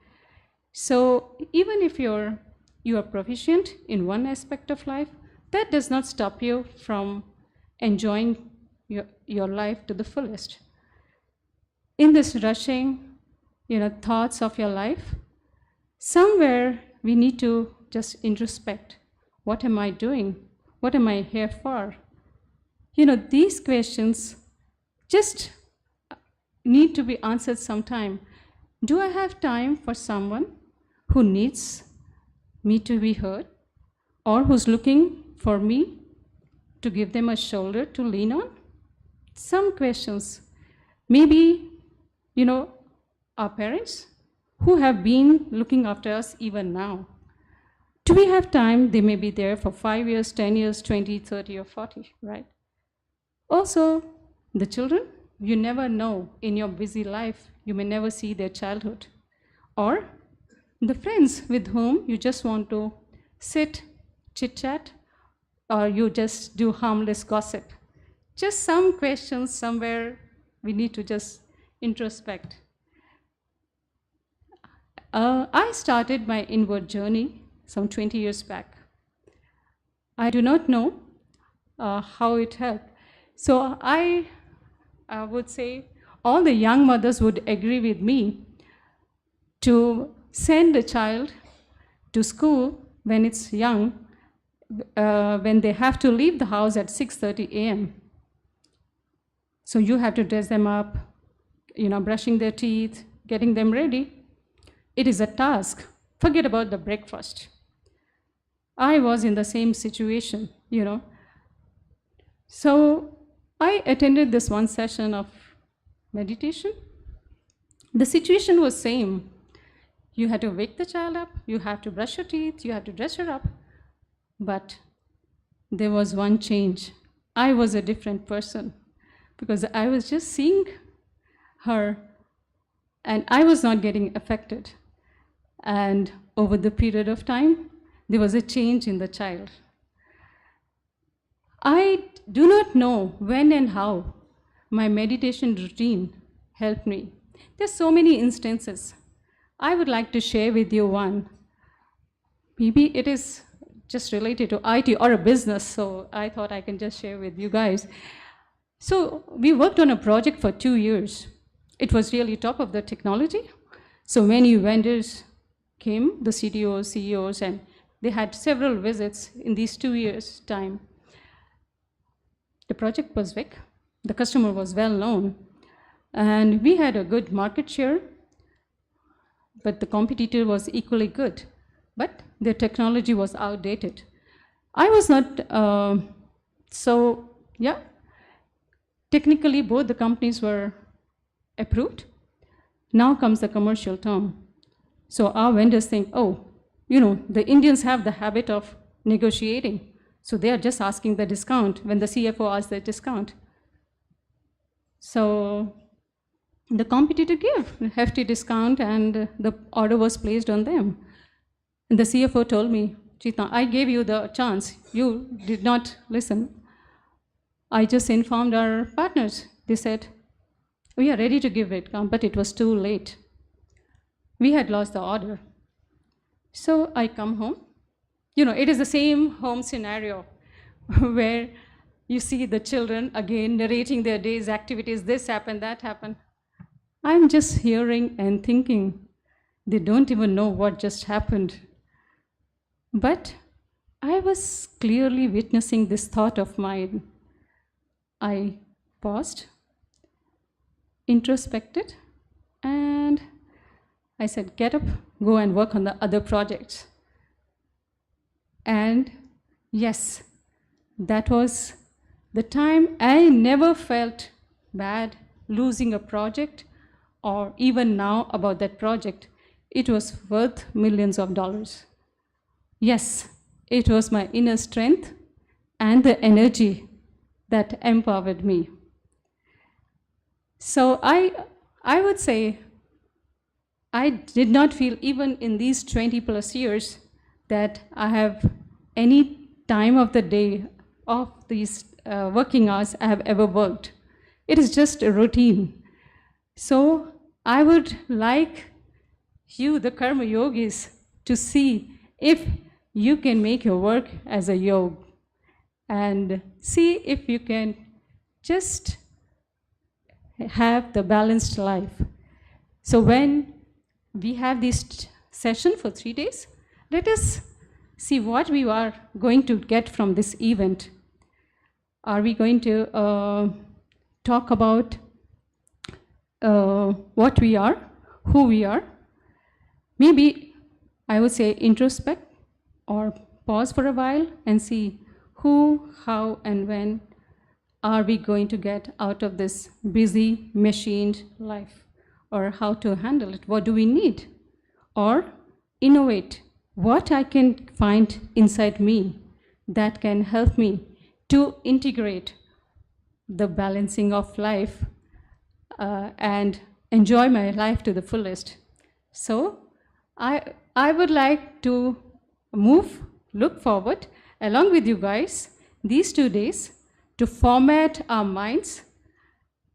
So even if you are proficient in one aspect of life, that does not stop you from enjoying your life to the fullest. In this rushing, thoughts of your life, somewhere we need to just introspect. What am I doing? What am I here for? These questions just need to be answered sometime. Do I have time for someone who needs me to be heard, or who's looking for me to give them a shoulder to lean on? Some questions. Maybe, our parents who have been looking after us even now. Do we have time? They may be there for 5 years, 10 years, 20, 30, or 40, right? Also, the children, you never know in your busy life, you may never see their childhood. Or the friends with whom you just want to sit, chit-chat, or you just do harmless gossip. Just some questions somewhere we need to just introspect. I started my inward journey some 20 years back. I do not know how it helped. So I would say all the young mothers would agree with me to send a child to school when it's young, when they have to leave the house at 6:30 a.m. So you have to dress them up, brushing their teeth, getting them ready. It is a task. Forget about the breakfast. I was in the same situation, So I attended this one session of meditation. The situation was same. You had to wake the child up, you have to brush your teeth, you have to dress her up. But there was one change. I was a different person because I was just seeing her and I was not getting affected. And over the period of time, there was a change in the child. I do not know when and how my meditation routine helped me. There's so many instances. I would like to share with you one. Maybe it is just related to IT or a business, so I thought I can just share with you guys. So we worked on a project for 2 years. It was really top of the technology. So many vendors came, the CTOs, CEOs, and they had several visits in these 2 years' time. The project was big. The customer was well known. And we had a good market share, but the competitor was equally good. But their technology was outdated. I was not, technically both the companies were approved. Now comes the commercial term. So our vendors think, oh, the Indians have the habit of negotiating. So they are just asking the discount when the CFO asks the discount. So the competitor gave a hefty discount and the order was placed on them. And the CFO told me, Chita, I gave you the chance. You did not listen. I just informed our partners. They said, we are ready to give it, but it was too late. We had lost the order. So I come home. It is the same home scenario where you see the children again narrating their day's activities, this happened, that happened. I'm just hearing and thinking, they don't even know what just happened. But I was clearly witnessing this thought of mine. I paused, introspected, and I said, get up, go and work on the other projects. And yes, that was the time I never felt bad losing a project or even now about that project. It was worth millions of dollars. Yes, it was my inner strength and the energy that empowered me. So I would say I did not feel even in these 20 plus years that I have any time of the day of these working hours I have ever worked. It is just a routine. So I would like you, the Karma Yogis, to see if you can make your work as a yoga and see if you can just have the balanced life. So when we have this session for 3 days, let us see what we are going to get from this event. Are we going to talk about what we are, who we are? Maybe I would say introspect or pause for a while and see who, how, and when are we going to get out of this busy, machined life, or how to handle it, what do we need? Or innovate, what I can find inside me that can help me to integrate the balancing of life and enjoy my life to the fullest. So I would like to look forward along with you guys these 2 days to format our minds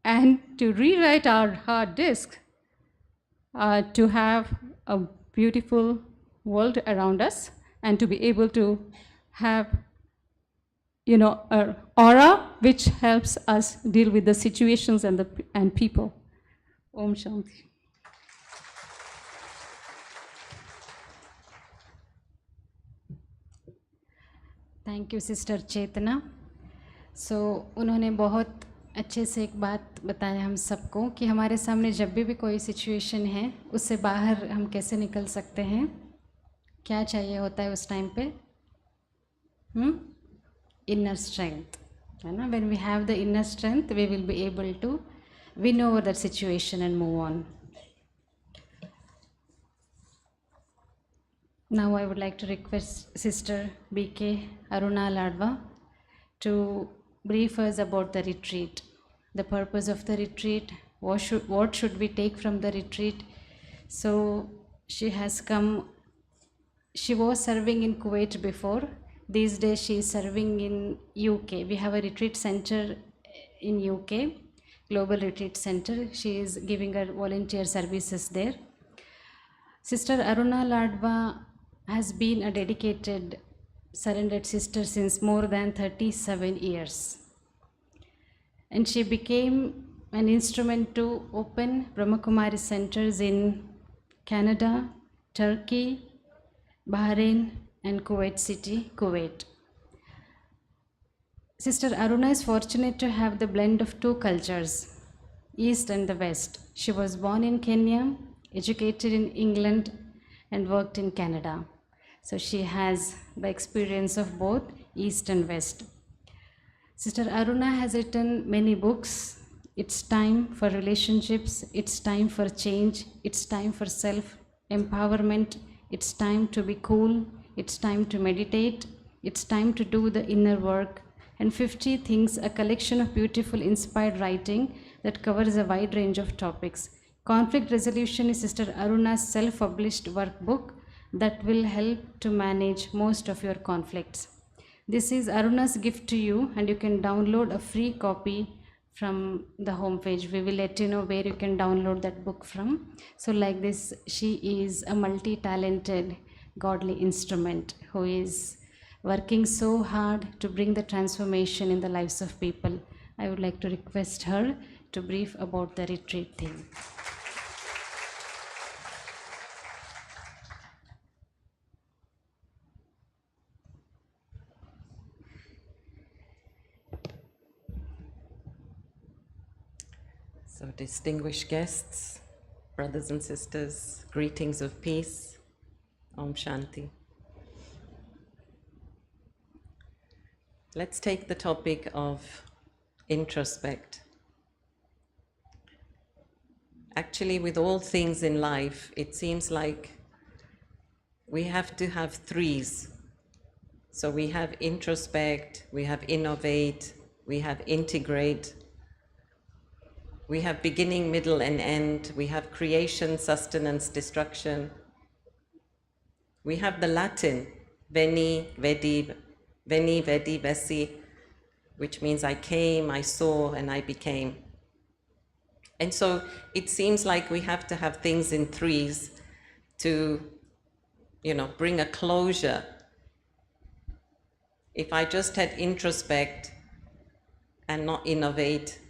and to rewrite our hard disk to have a beautiful world around us and to be able to have an aura which helps us deal with the situations and people. Om Shanti. Thank you sister Chetna. So उन्होंने बहुत अच्छे से एक बात बताया हम सबको कि हमारे सामने जब भी कोई सिचुएशन है उससे बाहर हम कैसे निकल सकते हैं, क्या चाहिए होता है उस टाइम पे, इनर स्ट्रेंथ, है ना। When we have the inner strength we will be able to win over that situation and move on. Now I would like to request Sister B.K. Aruna Ladva to brief us about the retreat, the purpose of the retreat, what should we take from the retreat. So she has come, she was serving in Kuwait before, these days she is serving in UK. We have a retreat center in UK, Global Retreat Center. She is giving her volunteer services there. Sister Aruna Ladva has been a dedicated surrendered sister since more than 37 years. And she became an instrument to open Brahma Kumaris centers in Canada, Turkey, Bahrain, and Kuwait City, Kuwait. Sister Aruna is fortunate to have the blend of two cultures, East and the West. She was born in Kenya, educated in England, and worked in Canada. So she has the experience of both East and West. Sister Aruna has written many books. It's time for relationships, it's time for change, it's time for self-empowerment, it's time to be cool, it's time to meditate, it's time to do the inner work, and 50 Things, a collection of beautiful inspired writing that covers a wide range of topics. Conflict Resolution is Sister Aruna's self-published workbook that will help to manage most of your conflicts. This is Aruna's gift to you, and you can download a free copy from the homepage. We will let you know where you can download that book from. So like this, she is a multi-talented godly instrument who is working so hard to bring the transformation in the lives of people. I would like to request her to brief about the retreat theme. So, distinguished guests, brothers and sisters, greetings of peace. Om Shanti. Let's take the topic of introspect. Actually, with all things in life, it seems like we have to have threes. So we have introspect, we have innovate, we have integrate. We have beginning, middle, and end. We have creation, sustenance, destruction. We have the Latin, veni, vedi, veci, which means I came, I saw, and I became. And so it seems like we have to have things in threes to, bring a closure. If I just had introspect and not innovate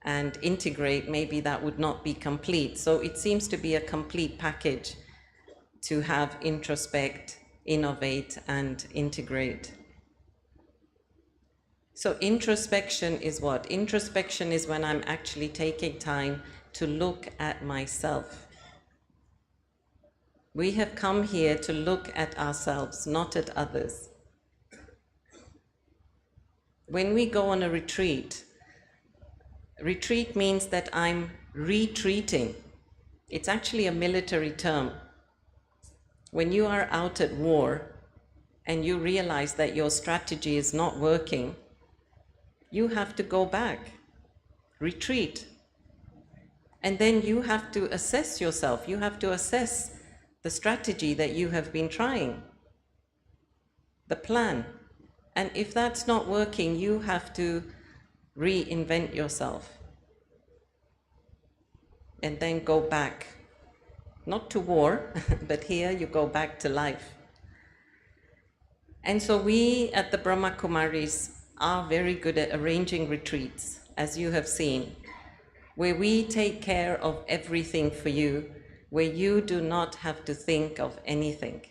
and integrate, maybe that would not be complete. So it seems to be a complete package to have introspect, innovate, and integrate. So introspection is what? Introspection is when I'm actually taking time to look at myself. We have come here to look at ourselves, not at others. When we go on a retreat, retreat means that I'm retreating. It's actually a military term. When you are out at war and you realize that your strategy is not working, you have to go back, retreat. And then you have to assess yourself. You have to assess the strategy that you have been trying, the plan. And if that's not working, you have to reinvent yourself and then go back, not to war, but here you go back to life. And so we at the Brahma Kumaris are very good at arranging retreats, as you have seen, where we take care of everything for you, where you do not have to think of anything.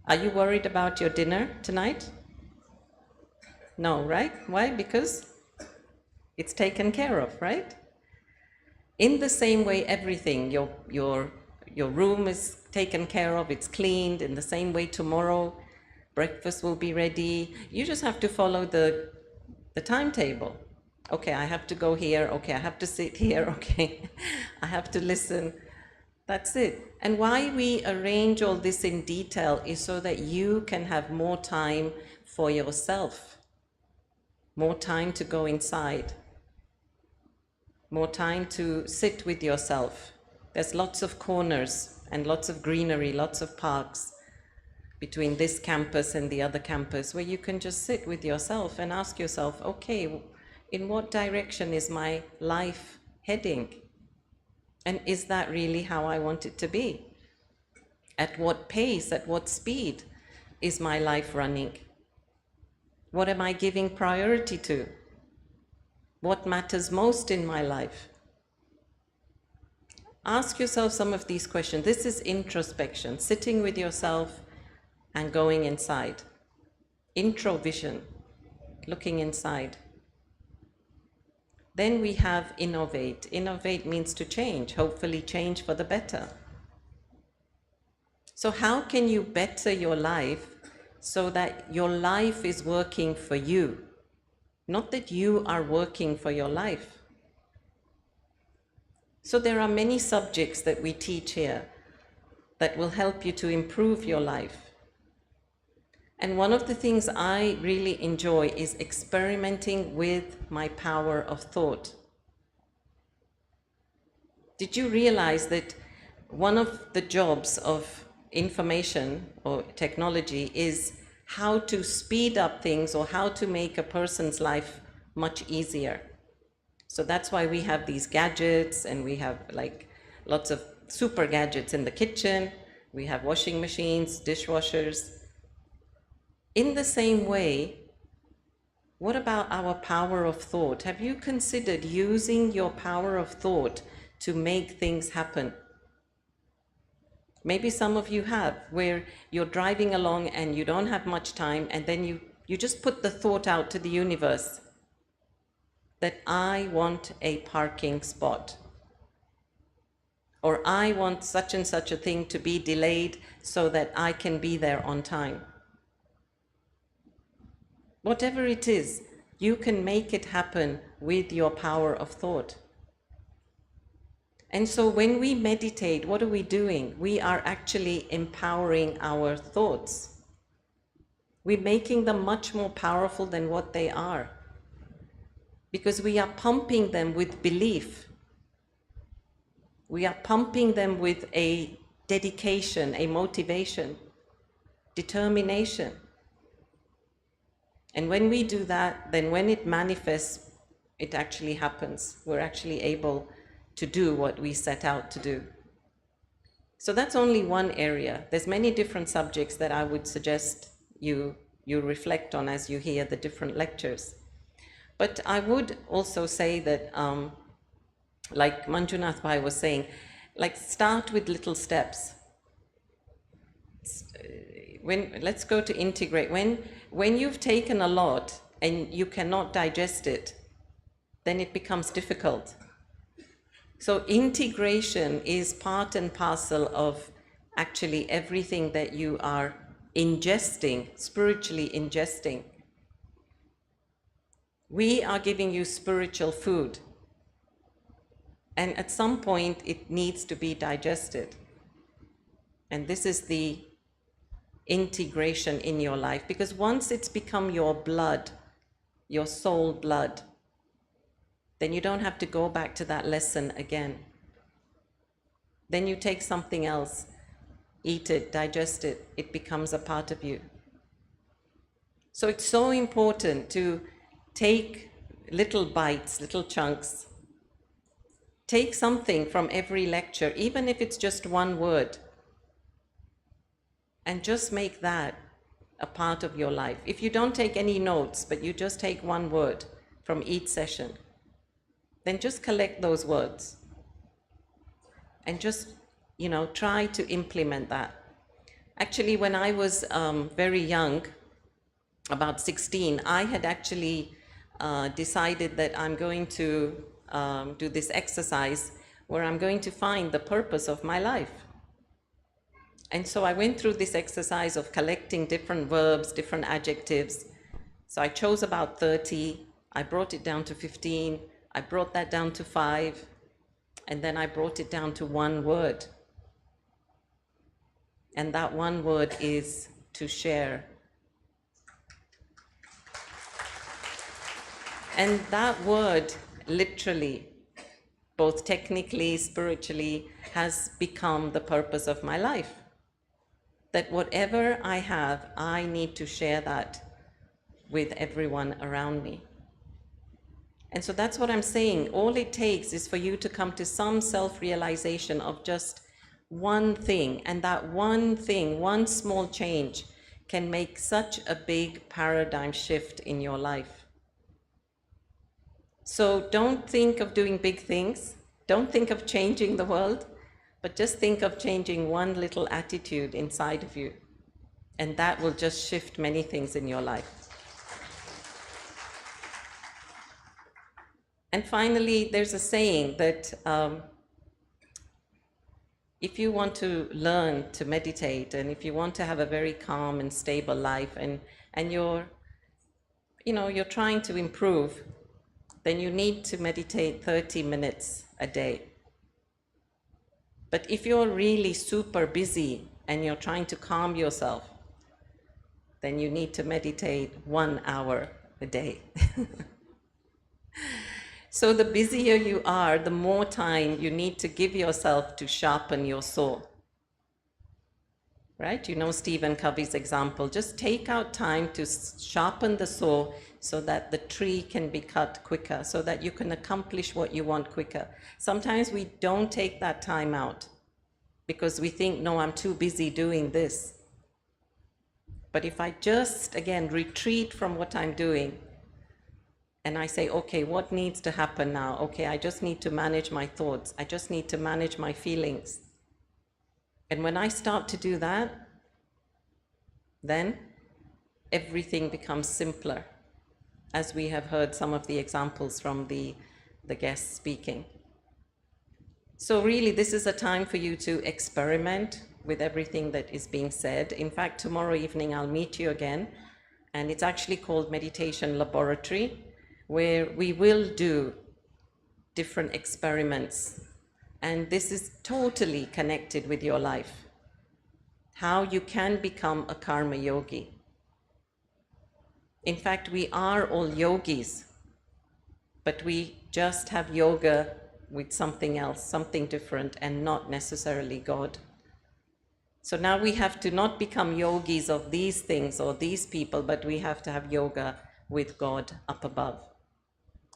Are you worried about your dinner tonight? No, right? Why? Because it's taken care of, right? In the same way, everything, your room is taken care of, it's cleaned. In the same way, tomorrow, breakfast will be ready. You just have to follow the timetable. Okay, I have to go here. Okay, I have to sit here. Okay, I have to listen. That's it. And why we arrange all this in detail is so that you can have more time for yourself, more time to go inside, more time to sit with yourself. There's lots of corners and lots of greenery, lots of parks between this campus and the other campus where you can just sit with yourself and ask yourself, okay, in what direction is my life heading? And is that really how I want it to be? At what pace, at what speed is my life running? What am I giving priority to? What matters most in my life? Ask yourself some of these questions. This is introspection, sitting with yourself and going inside. Introvision, looking inside. Then we have innovate. Innovate means to change, hopefully change for the better. So how can you better your life so that your life is working for you? Not that you are working for your life. So there are many subjects that we teach here that will help you to improve your life. And one of the things I really enjoy is experimenting with my power of thought. Did you realize that one of the jobs of information or technology is how to speed up things or how to make a person's life much easier? So that's why we have these gadgets, and we have like lots of super gadgets in the kitchen. We have washing machines, dishwashers. In the same way, what about our power of thought? Have you considered using your power of thought to make things happen? Maybe some of you have, where you're driving along and you don't have much time, and then you just put the thought out to the universe that I want a parking spot, or I want such and such a thing to be delayed so that I can be there on time. Whatever it is, you can make it happen with your power of thought. And so when we meditate, what are we doing? We are actually empowering our thoughts. We're making them much more powerful than what they are, because we are pumping them with belief. We are pumping them with a dedication, a motivation, determination. And when we do that, then when it manifests, it actually happens. We're actually able to do what we set out to do. So that's only one area. There's many different subjects that I would suggest you reflect on as you hear the different lectures. But I would also say that, like Manjunath Bhai was saying, like start with little steps. Let's go to integrate. When you've taken a lot and you cannot digest it, then it becomes difficult. So integration is part and parcel of actually everything that you are ingesting, spiritually ingesting. We are giving you spiritual food, and at some point it needs to be digested. And this is the integration in your life, because once it's become your blood, your soul blood, then you don't have to go back to that lesson again. Then you take something else, eat it, digest it, it becomes a part of you. So it's so important to take little bites, little chunks. Take something from every lecture, even if it's just one word, and just make that a part of your life. If you don't take any notes, but you just take one word from each session, then just collect those words and just, try to implement that. Actually, when I was very young, about 16, I had actually decided that I'm going to do this exercise where I'm going to find the purpose of my life. And so I went through this exercise of collecting different verbs, different adjectives. So I chose about 30, I brought it down to 15, I brought that down to 5, and then I brought it down to one word. And that one word is to share. And that word, literally, both technically, spiritually, has become the purpose of my life. That whatever I have, I need to share that with everyone around me. And so that's what I'm saying. All it takes is for you to come to some self-realization of just one thing, and that one thing, one small change, can make such a big paradigm shift in your life. So don't think of doing big things. Don't think of changing the world, but just think of changing one little attitude inside of you. And that will just shift many things in your life. And finally, there's a saying that if you want to learn to meditate, and if you want to have a very calm and stable life, and you're trying to improve, then you need to meditate 30 minutes a day. But if you're really super busy and you're trying to calm yourself, then you need to meditate 1 hour a day. So the busier you are, the more time you need to give yourself to sharpen your saw. Right? You know Stephen Covey's example. Just take out time to sharpen the saw so that the tree can be cut quicker, so that you can accomplish what you want quicker. Sometimes we don't take that time out because we think, no, I'm too busy doing this. But if I just, again, retreat from what I'm doing, and I say, okay, what needs to happen now? Okay, I just need to manage my thoughts. I just need to manage my feelings. And when I start to do that, then everything becomes simpler, as we have heard some of the examples from the guests speaking. So really, this is a time for you to experiment with everything that is being said. In fact, tomorrow evening, I'll meet you again, and it's actually called Meditation Laboratory, where we will do different experiments. And this is totally connected with your life. How you can become a karma yogi. In fact, we are all yogis, but we just have yoga with something else, something different, and not necessarily God. So now we have to not become yogis of these things or these people, but we have to have yoga with God up above.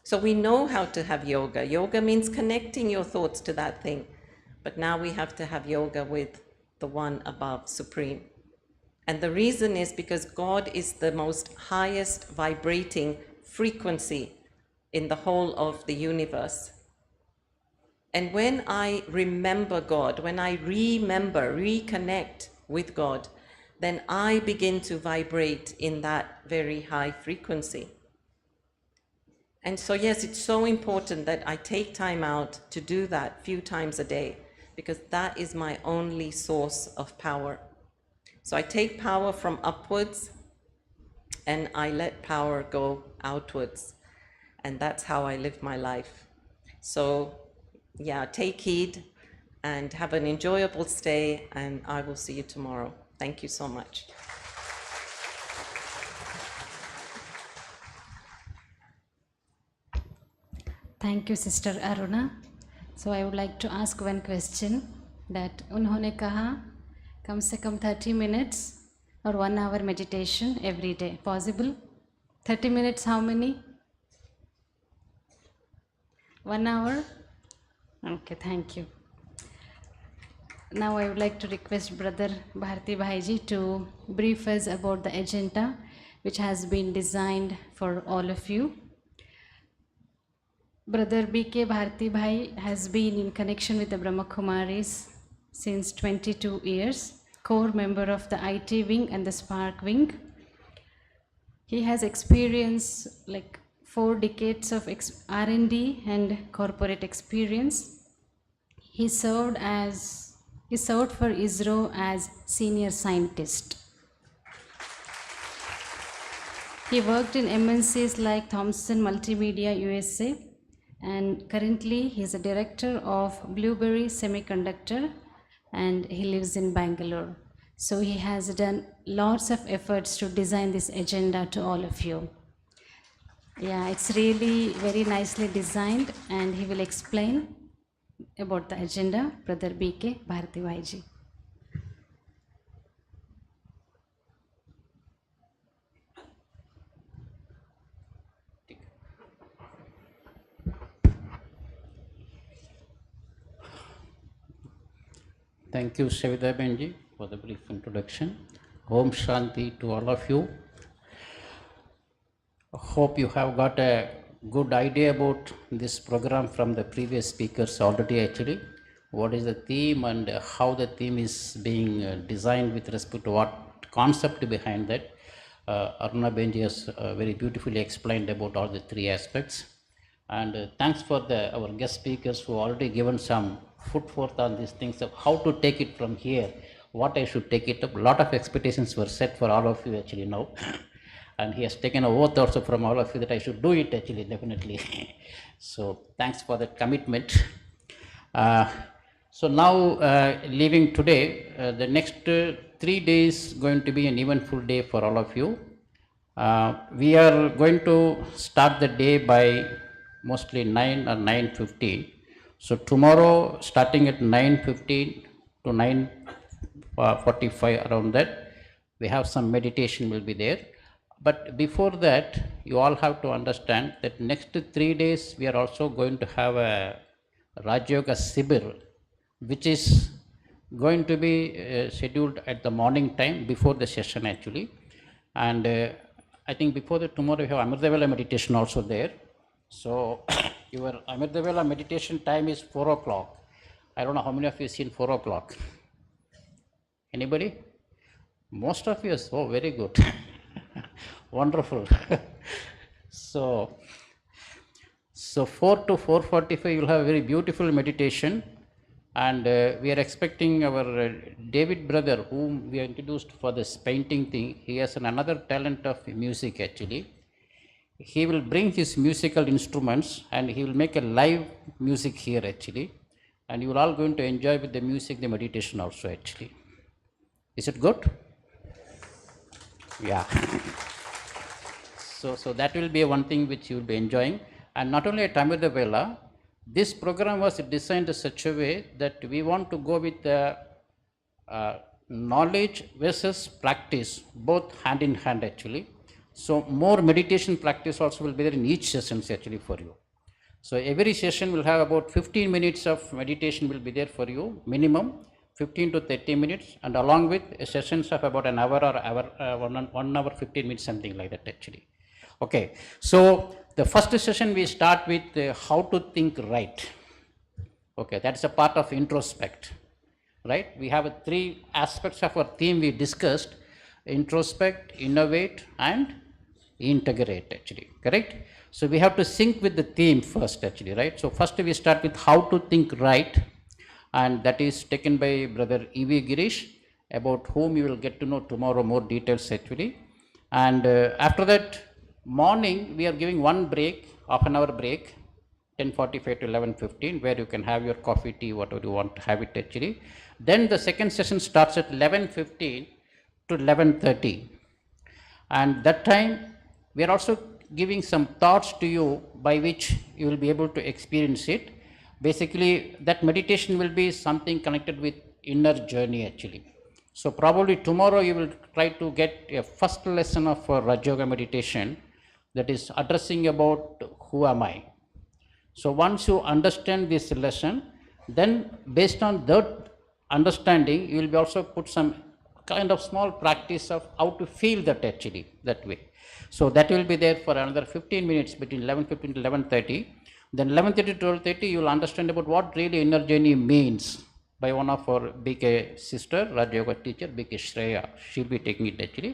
So we know how to have yoga. Yoga means connecting your thoughts to that thing. But now we have to have yoga with the one above, supreme. And the reason is because God is the most highest vibrating frequency in the whole of the universe. And when I remember God, when I reconnect with God, then I begin to vibrate in that very high frequency. And so, yes, it's so important that I take time out to do that a few times a day, because that is my only source of power. So I take power from upwards and I let power go outwards. And that's how I live my life. So, yeah, take heed and have an enjoyable stay, and I will see you tomorrow. Thank you so much. Thank you, Sister Aruna. So I would like to ask one question that उन्होंने कहा कम से कम 30 minutes or 1 hour meditation every day. Possible? 30 minutes, how many? 1 hour? Okay, thank you. Now I would like to request Brother Bharti Bhaiji to brief us about the agenda which has been designed for all of you. Brother B.K. Bharti Bhai has been in connection with the Brahma Kumaris since 22 years, core member of the IT wing and the Spark wing. He has experience like 4 decades of R&D and corporate experience. He served for ISRO as senior scientist. He worked in MNCs like Thomson Multimedia USA, and currently he is a director of Blueberry Semiconductor, and he lives in Bangalore. So he has done lots of efforts to design this agenda to all of you. Yeah, it's really very nicely designed, and he will explain about the agenda, Brother B.K. Bharti Bhaiji. Thank you, Savita Benji, for the brief introduction. Om Shanti to all of you. Hope you have got a good idea about this program from the previous speakers already actually. What is the theme and how the theme is being designed with respect to what concept behind that. Aruna Benji has very beautifully explained about all the three aspects. And thanks for our guest speakers who already given some foot forth on these things of how to take it from here, what I should take it up. A lot of expectations were set for all of you actually now. And he has taken an oath also from all of you that I should do it actually, definitely. So thanks for that commitment. So now leaving today, the next 3 days going to be an eventful day for all of you. We are going to start the day by mostly 9 or 9:15. So tomorrow starting at 9:15 to 9:45 around that, we have some meditation will be there. But before that, you all have to understand that next 3 days we are also going to have a Raj Yoga Sibir, which is going to be scheduled at the morning time before the session actually. And I think before that tomorrow we have Amritavela meditation also there. So your Amritavela meditation time is 4 o'clock. I don't know how many of you seen 4 o'clock. Anybody? Most of you, oh very good. Wonderful. So 4 to 4:45 you'll have a very beautiful meditation, and we are expecting our David brother, whom we introduced for this painting thing. He has another talent of music actually. He will bring his musical instruments and he will make a live music here actually, and you are all going to enjoy with the music the meditation also actually. Is it good? Yeah. So that will be one thing which you will be enjoying. And not only at Amritavela, this program was designed in such a way that we want to go with knowledge versus practice, both hand in hand actually. So more meditation practice also will be there in each session actually for you. So every session will have about 15 minutes of meditation will be there for you, minimum 15 to 30 minutes, and along with sessions of about an hour or 1 hour 15 minutes, something like that actually. Okay, so the first session we start with how to think right. Okay, that's a part of Introspect, right? We have 3 aspects of our theme we discussed: Introspect, Innovate, and Integrate actually, correct? So we have to sync with the theme first actually, right? So first we start with how to think right, and that is taken by brother E.V. Girish, about whom you will get to know tomorrow more details actually. And after that, morning we are giving one break, half an hour break, 10:45 to 11:15, where you can have your coffee, tea, whatever you want to have it actually. Then the second session starts at 11:15 to 11:30, and that time we are also giving some thoughts to you by which you will be able to experience it. Basically that meditation will be something connected with inner journey actually. So probably tomorrow you will try to get a first lesson of Raj Yoga meditation, that is addressing about who am I. So once you understand this lesson, then based on that understanding, you will be also put some kind of small practice of how to feel that actually that way. So that will be there for another 15 minutes between 11:15 to 11:30. Then 11:30 to 12:30, you will understand about what really inner journey means by one of our BK sister, Raj Yoga teacher, BK Shreya. She'll be taking it actually.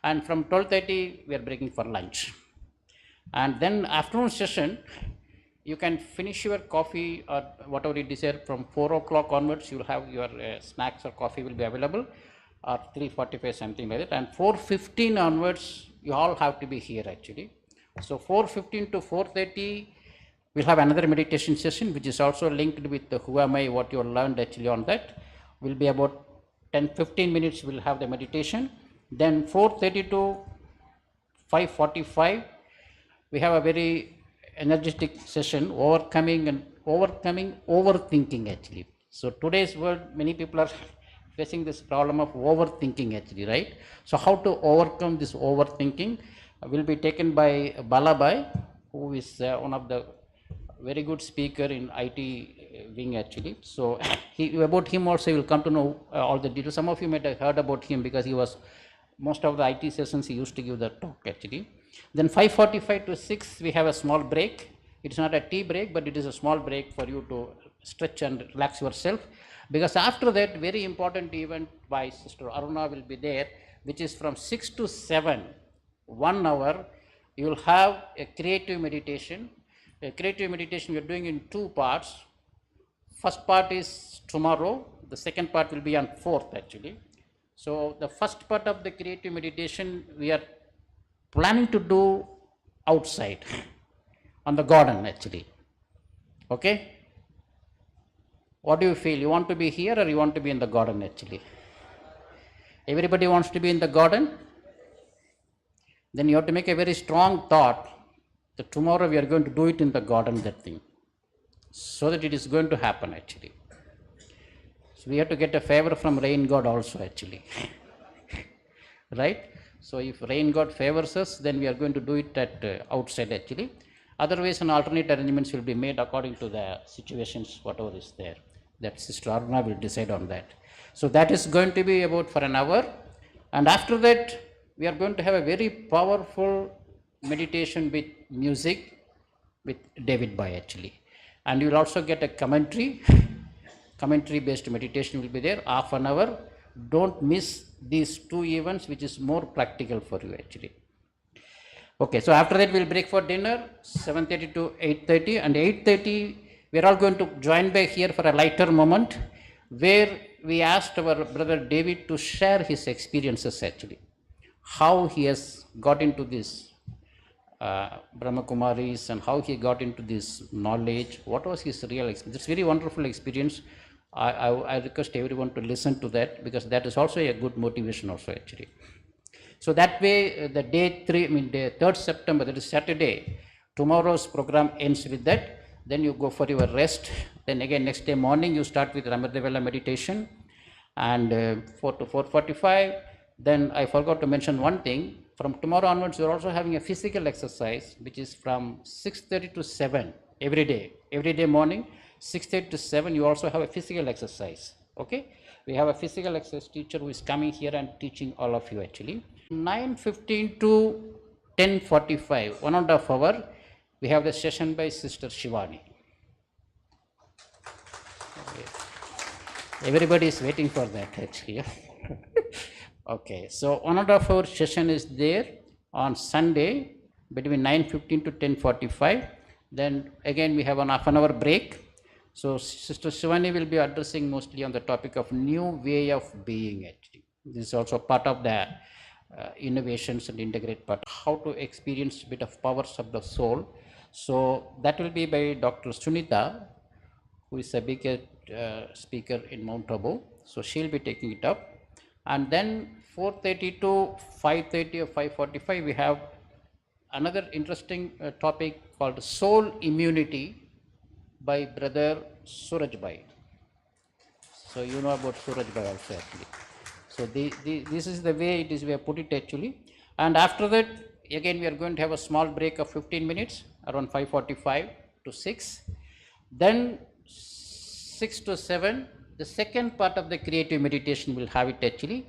And from 12:30, we are breaking for lunch. And then afternoon session, you can finish your coffee or whatever you desire. From 4 o'clock onwards, you will have your snacks or coffee will be available, or 3:45, something like that. And 4:15 onwards, you all have to be here actually. So 4:15 to 4:30, we'll have another meditation session, which is also linked with the who am I, what you learned actually on that. Will be about 10-15 minutes, we'll have the meditation. Then 4:30 to 5:45, we have a very energetic session, overcoming overthinking actually. So today's world, many people are facing this problem of overthinking actually, right? So how to overcome this overthinking will be taken by Balabai, who is one of the very good speaker in IT wing actually. So about him also you will come to know all the details. Some of you might have heard about him because he was most of the IT sessions he used to give the talk actually. Then 5:45 to 6 we have a small break. It's not a tea break, but it is a small break for you to stretch and relax yourself, because after that very important event by Sister Aruna will be there, which is from 6 to 7, 1 hour. You will have a creative meditation. A creative meditation we are doing in 2 parts. First part is tomorrow, the second part will be on 4th actually. So the first part of the creative meditation we are planning to do outside on the garden actually. Okay? What do you feel? You want to be here or you want to be in the garden actually? Everybody wants to be in the garden? Then you have to make a very strong thought that tomorrow we are going to do it in the garden, that thing, so that it is going to happen actually. So we have to get a favor from rain god also actually. Right? So if rain god favors us, then we are going to do it at outside actually. Otherwise an alternate arrangements will be made according to the situations, whatever is there. That Sister Aruna will decide on that. So that is going to be about for an hour, and after that we are going to have a very powerful meditation with music with David Boy actually, and you will also get a commentary based meditation will be there, half an hour. Don't miss these 2 events, which is more practical for you actually. Okay, so after that we will break for dinner 7:30 to 8:30, and 8:30 we are all going to join back here for a lighter moment where we asked our brother David to share his experiences actually, how he has got into this Brahma Kumaris and how he got into this knowledge, what was his real experience. It's very wonderful experience. I request everyone to listen to that, because that is also a good motivation also actually. So that way the day 3rd September, that is Saturday, tomorrow's program ends with that. Then you go for your rest. Then again next day morning you start with Ramadevela meditation, and 4 to 4:45. Then I forgot to mention one thing. From tomorrow onwards, you are also having a physical exercise, which is from 6:30 to 7 every day. Every day morning, 6:30 to 7, you also have a physical exercise. Okay? We have a physical exercise teacher who is coming here and teaching all of you actually. 9:15 to 10:45, 1.5 hour, we have the session by Sister Shivani. Okay. Everybody is waiting for that actually. Okay, so 1.5 hour session is there on Sunday between 9:15 to 10:45. Then again we have an half an hour break. So Sister Shivani will be addressing mostly on the topic of new way of being actually. This is also part of the innovations and integrate part, how to experience a bit of powers of the soul. So that will be by Dr. Sunita, who is a big speaker in Mount Abu. So she'll be taking it up. And then 4:30 to 5:30 or 5:45, we have another interesting topic called soul immunity by Brother Surajbhai. So you know about Surajbhai also actually. So this is the way it is we have put it actually. And after that, again we are going to have a small break of 15 minutes around 5:45 to 6. Then 6 to 7, the second part of the creative meditation will have it actually.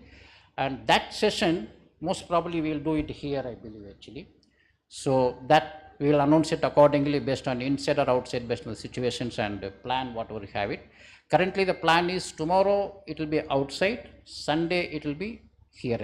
And that session, most probably we will do it here, I believe actually. So that we will announce it accordingly based on inside or outside, based on the situations and plan whatever we have it. Currently the plan is tomorrow it will be outside, Sunday it will be here